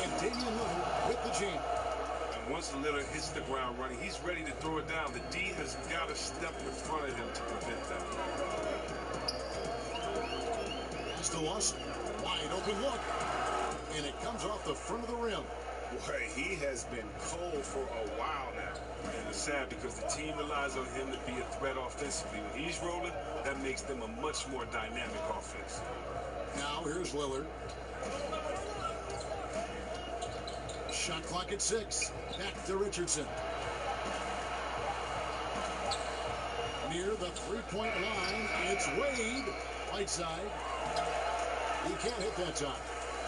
And Damian Lillard with the jam. And once Lillard hits the ground running, he's ready to throw it down. The D has got to step in front of him to prevent that. Pass to Lawson. Wide open look. And it comes off the front of the rim. Boy, he has been cold for a while now. And it's sad because the team relies on him to be a threat offensively. When he's rolling, that makes them a much more dynamic offense. Now here's Lillard. Shot clock at 6. Back to Richardson. Near the 3-point line, it's Wade. Whiteside. He can't hit that time.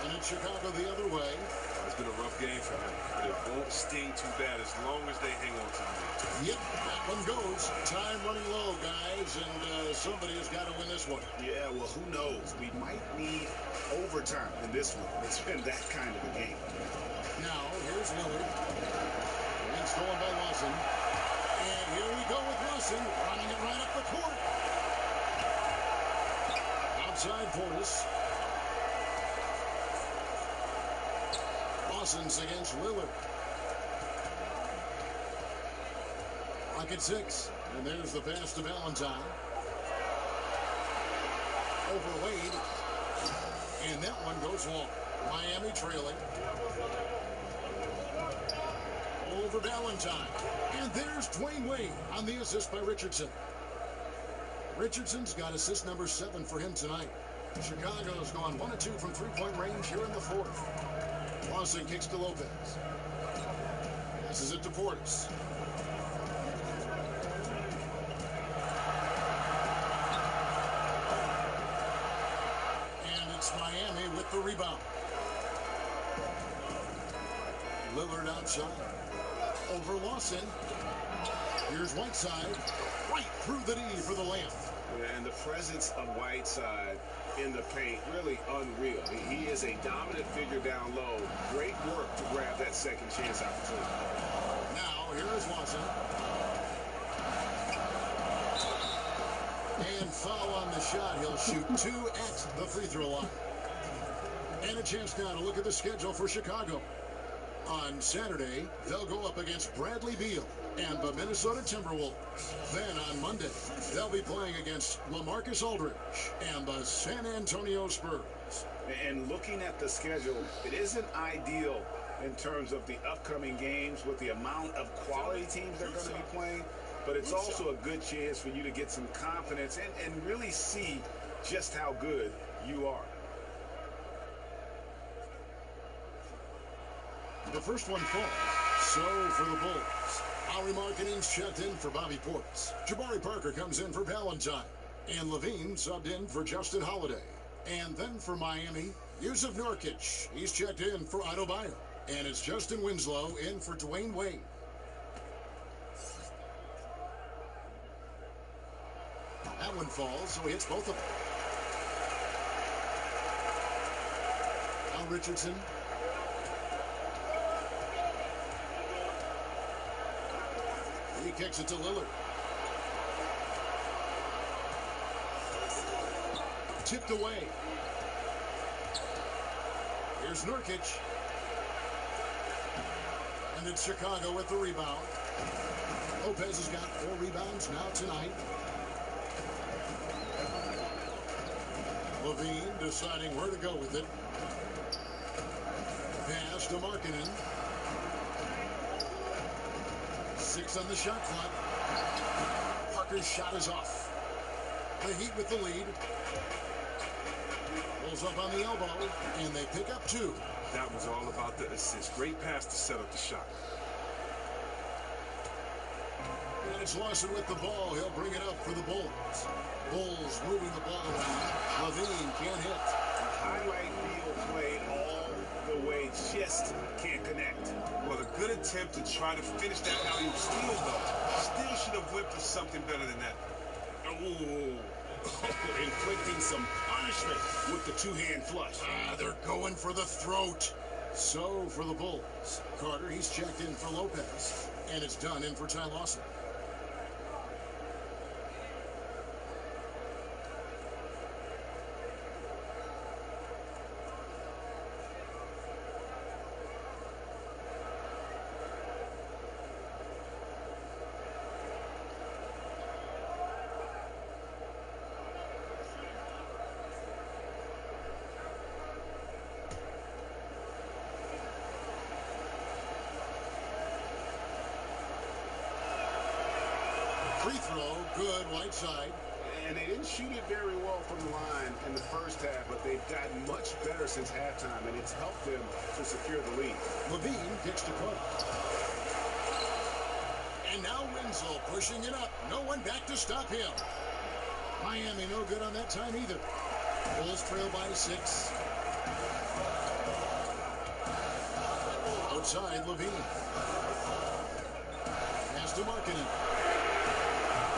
And it's Chicago the other way. It's been a rough game for him, but it won't sting too bad as long as they hang on to the lead. Yep, that one goes. Time running low, guys, and somebody has got to win this one. Yeah, well, who knows? We might need overtime in this one. It's been that kind of a game. Now, here's Lillard. And stolen by Lawson. And here we go with Lawson, running it right up the court. Outside Portis. Lawson's against Lillard. Clock at 6. And there's the pass to Valentine. Over Wade. And that one goes long. Miami trailing. Over Valentine. And there's Dwayne Wade on the assist by Richardson. Richardson's got assist number 7 for him tonight. Chicago's gone 1 of 2 from 3-point range here in the fourth. Lawson kicks to Lopez. Passes it to Portis. with the rebound. Lillard outside. Over Lawson. Here's Whiteside. Right through the D for the layup. And the presence of Whiteside in the paint, really unreal. He is a dominant figure down low. Great work to grab that second chance opportunity. Now, here is Lawson. And foul on the shot. He'll shoot 2 at the free throw line. And a chance now to look at the schedule for Chicago. On Saturday, they'll go up against Bradley Beal and the Minnesota Timberwolves. Then on Monday, they'll be playing against LaMarcus Aldridge and the San Antonio Spurs. And looking at the schedule, it isn't ideal in terms of the upcoming games with the amount of quality teams they're going to be playing, but it's also a good chance for you to get some confidence and really see just how good you are. The first one falls. So for the Bulls, Howie Markkanen's checked in for Bobby Portis. Jabari Parker comes in for Valentine. And Levine subbed in for Justin Holiday. And then for Miami, Yusuf Nurkic. He's checked in for Adebayo. And it's Justin Winslow in for Dwayne Wade. That one falls, so he hits both of them. Al Richardson. He kicks it to Lillard. Tipped away. Here's Nurkic. And it's Chicago with the rebound. Lopez has got 4 rebounds now tonight. Levine deciding where to go with it. Pass to Markkanen. 6 on the shot clock. Parker's shot is off. The Heat with the lead. Pulls up on the elbow, and they pick up 2. That was all about the assist. Great pass to set up the shot. And it's Lawson with the ball. He'll bring it up for the Bulls. Bulls moving the ball around. Levine can't hit. Highlight reel play all the way, just can't connect. Well, a good attempt to try to finish that alley-oop steal, though. Still should have went for something better than that. Ooh. Inflicting some punishment with the 2-hand flush. They're going for the throat. So for the Bulls, Carter, he's checked in for Lopez. And it's done in for Ty Lawson. Free throw, good, Whiteside. And they didn't shoot it very well from the line in the first half, but they've gotten much better since halftime, and it's helped them to secure the lead. Levine gets to push. And now Winslow pushing it up. No one back to stop him. Miami no good on that time either. Bulls trail by 6. Outside, Levine. Pass to Markkanen.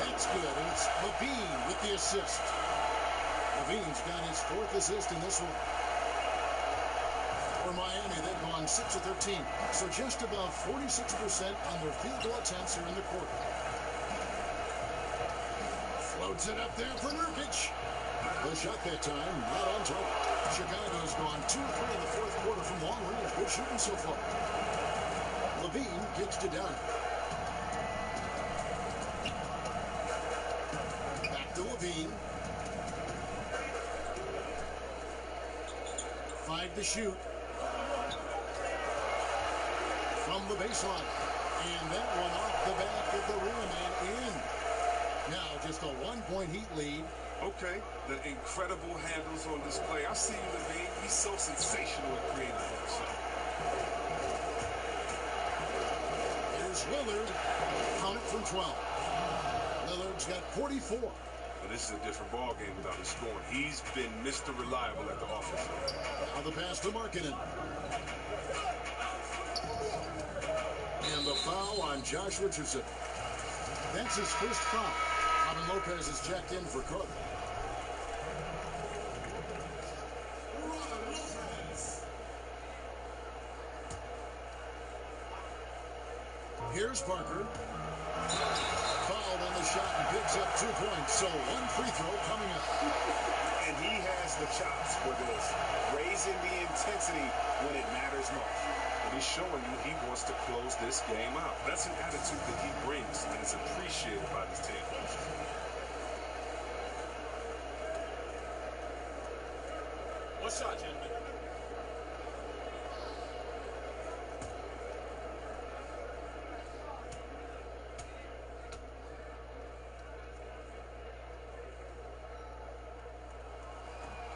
That's good, and it's Levine with the assist. Levine's got his 4th assist in this one. For Miami, they've gone 6 of 13, so just about 46% on their field goal attempts here in the quarter. Floats it up there for Nurkic. The shot that time, not on target. Chicago's gone 2 of 3 in the 4th quarter from long range. Good shooting so far. Levine kicks to down. To Levine. 5 to shoot. From the baseline. And that one off the back of the rim and in. Now just a 1-point Heat lead. Okay, the incredible handles on display. I see you, Levine. He's so sensational at creating that shot. Here's Lillard. Count it from 12. Lillard's got 44. But this is a different ball game without his scoring. He's been Mr. Reliable at the offense. Now the pass to Markkanen. And the foul on Josh Richardson. That's his first foul. Robin Lopez is checked in for Cook. Here's Parker. Fouled on the shot and picks up 2 points. So one free throw coming up. And he has the chops for this, raising the intensity when it matters most. And he's showing you he wants to close this game out. That's an attitude that he brings, and it's appreciated by this team. One shot, gentlemen.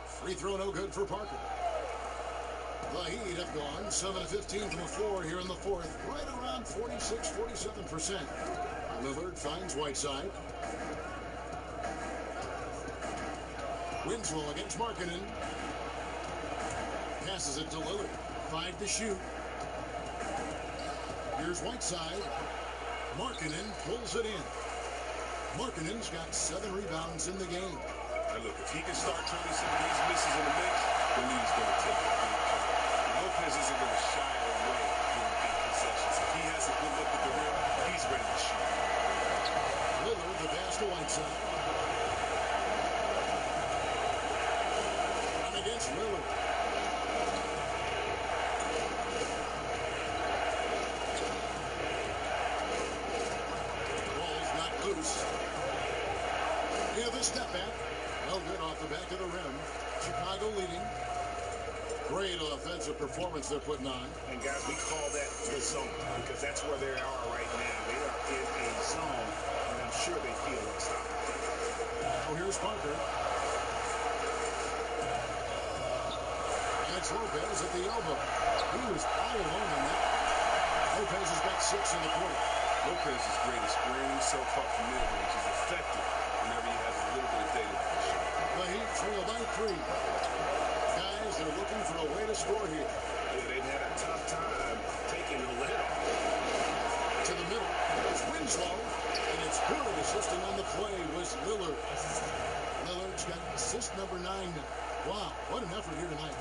Free throw no good for Parker. The Heat have gone 7 of 15 from the floor here in the fourth, right around 46-47%. Lillard finds Whiteside. Winslow against Markkanen. Passes it to Lillard. 5 to shoot. Here's Whiteside. Markkanen pulls it in. Markkanen's got 7 rebounds in the game. And look, if he can start turning some of these misses in the mix, the lead's going to take it. Lopez isn't going to shy away during big possessions. If he has a good look at the rim, he's ready to shoot. Lillard, the pass to Whiteside. And against Lillard. Ball's not loose. Yeah, the step back. No good off the back of the rim. Chicago leading. Great offensive performance they're putting on. And guys, we call that the zone because that's where they are right now. They are in a zone, and I'm sure they feel unstoppable. Oh, here's Parker. And it's Lopez at the elbow. He was all alone in that. Lopez has got 6 in the quarter. Lopez is great at squaring himself up from mid-range. He's effective whenever he has a little bit of data. The Heat trail by 3. Guys, they're looking for a way to score here. Yeah, they've had a tough time taking the lid off. To the middle, it's Winslow, and it's good. Assisting on the play was Lillard. Lillard's got assist number 9 now. Wow, what an effort here tonight.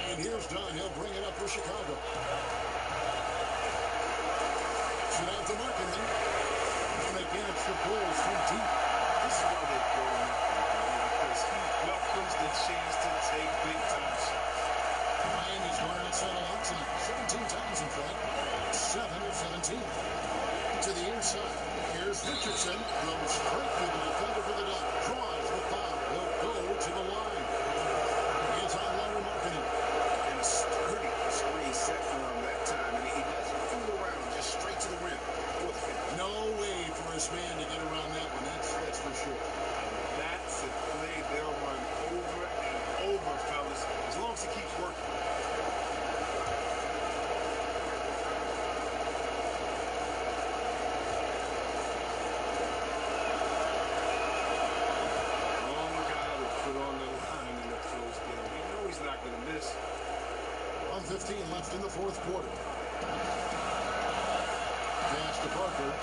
And here's Dunn. He'll bring it up for Chicago. Shoot out to Markkanen. And again, it's the Bulls from deep. This is why they go because he welcomes the chance to take big-time shots. Miami's going outside a lot tonight. 17 times, in fact. 7 of 17. To the inside. Here's Richardson. Goes straight through the defender for the dot. Draws the foul. Will go to the line. It's on Lauri Markkanen. And a sturdy screen set for him that time. And he doesn't fool around. Just straight to the rim. No way for his man to get around that one. That's for sure. That's a play they'll run over and over, fellas, as long as he keeps working. Long guy to put on the line in a close game. You know he's not going to miss. 1:15 left in the fourth quarter. Pass to Parker.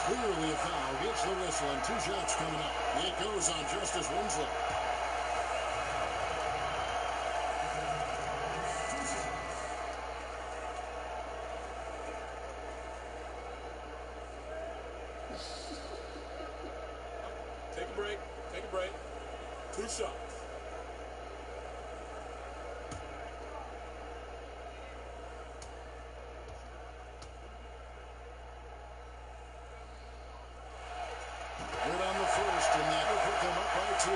Clearly a foul. Gets the whistle and 2 shots coming up. It goes on Justice Winslow. Take a break. Take a break. 2 shots. Good on the first, and that will put them up by 2.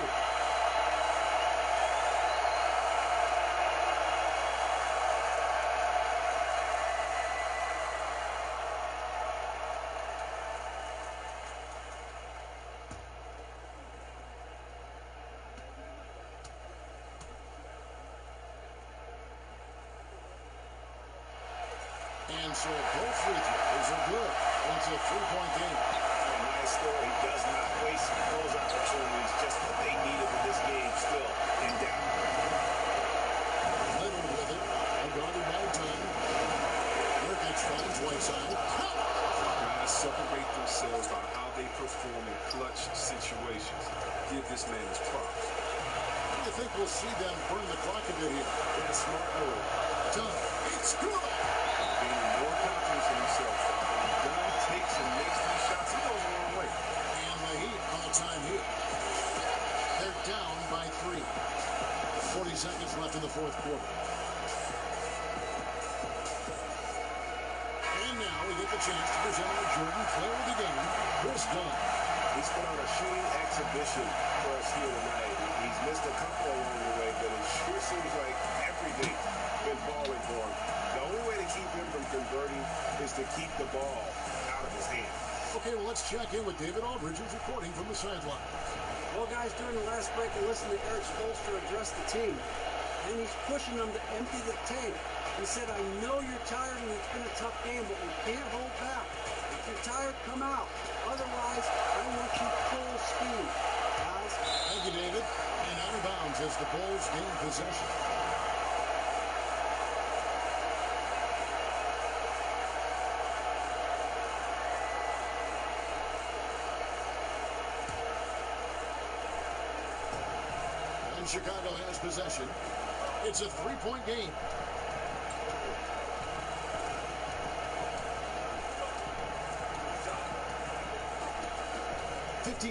And so both free throws are good. It's a three-point game. A nice score. He does not waste those opportunities, just what they needed for this game still in doubt. Little with it. Guarded by time. Nurkic finds Whiteside. Guys separate themselves by how they perform in clutch situations. Give this man his props. I think we'll see them burn the clock a bit here. That's smart move. Time. It's good. Gaining more confidence in himself. When Dunn takes and makes these shots, he goes a long way. And the Heat all-time here. They're down by 3. 40 seconds left in the fourth quarter. And now we get the chance to present our Jordan player of the game, Chris Dunn. He's put on a shooting exhibition for us here tonight. He's missed a couple along the way, but it sure seems like everything's been falling for him. The only way to keep him from converting is to keep the ball out of his hand. Okay, well, let's check in with David Aldridge, who's reporting from the sideline. Well, guys, during the last break, I listened to Eric Spoelstra address the team, and he's pushing them to empty the tank. He said, I know you're tired and it's been a tough game, but we can't hold back. If you're tired, come out. Otherwise, I want you full speed, guys. Thank you, David. And out of bounds as the Bulls gain possession. And Chicago has possession. It's a three-point game.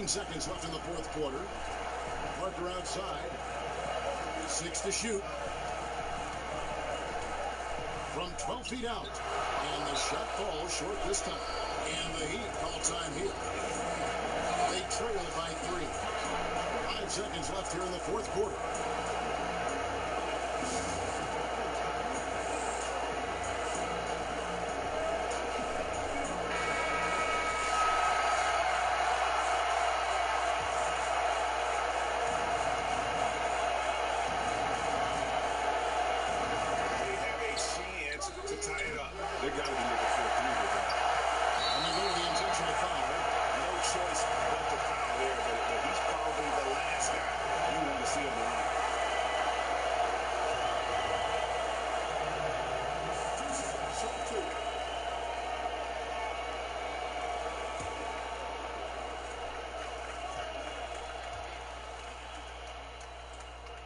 Seconds left in the fourth quarter. Parker outside. 6 to shoot. From 12 feet out. And the shot falls short this time. And the Heat call time here. They trail by 3. 5 seconds left here in the fourth quarter.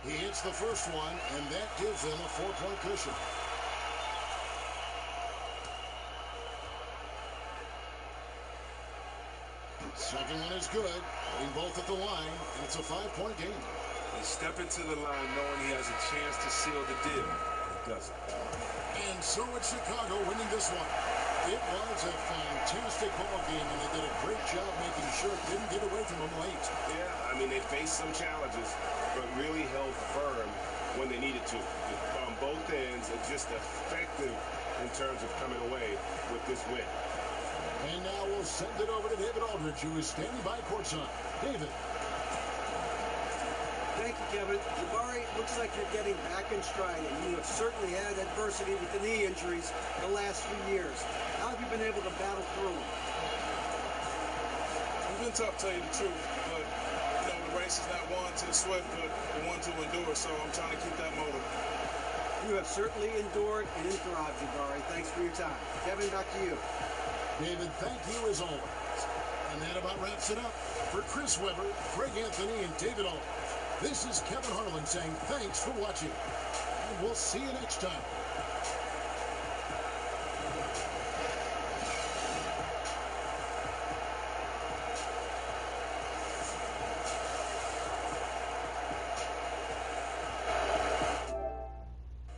He hits the first one, and that gives them a 4-point cushion. Second one is good, putting both at the line, and it's a 5-point game. He steps into the line knowing he has a chance to seal the deal. He doesn't. And so it's Chicago winning this one. It was a fantastic ball game, and they did a great job making sure it didn't get away from them late. Yeah, I mean, they faced some challenges, but really held firm when they needed to. On both ends, and just effective in terms of coming away with this win. And now we'll send it over to David Aldridge, who is standing by courtside. David. Thank you, Kevin. Jabari, looks like you're getting back in stride, and you have certainly had adversity with the knee injuries the last few years. How have you been able to battle through them? It's been tough, to tell you the truth, but the race is not won to the swift, but one to endure, so I'm trying to keep that motive. You have certainly endured and thrived, Jabari. Thanks for your time. Kevin, back to you. David, thank you as always. And that about wraps it up. For Chris Webber, Greg Anthony, and David Aldridge, this is Kevin Harlan saying thanks for watching. And we'll see you next time.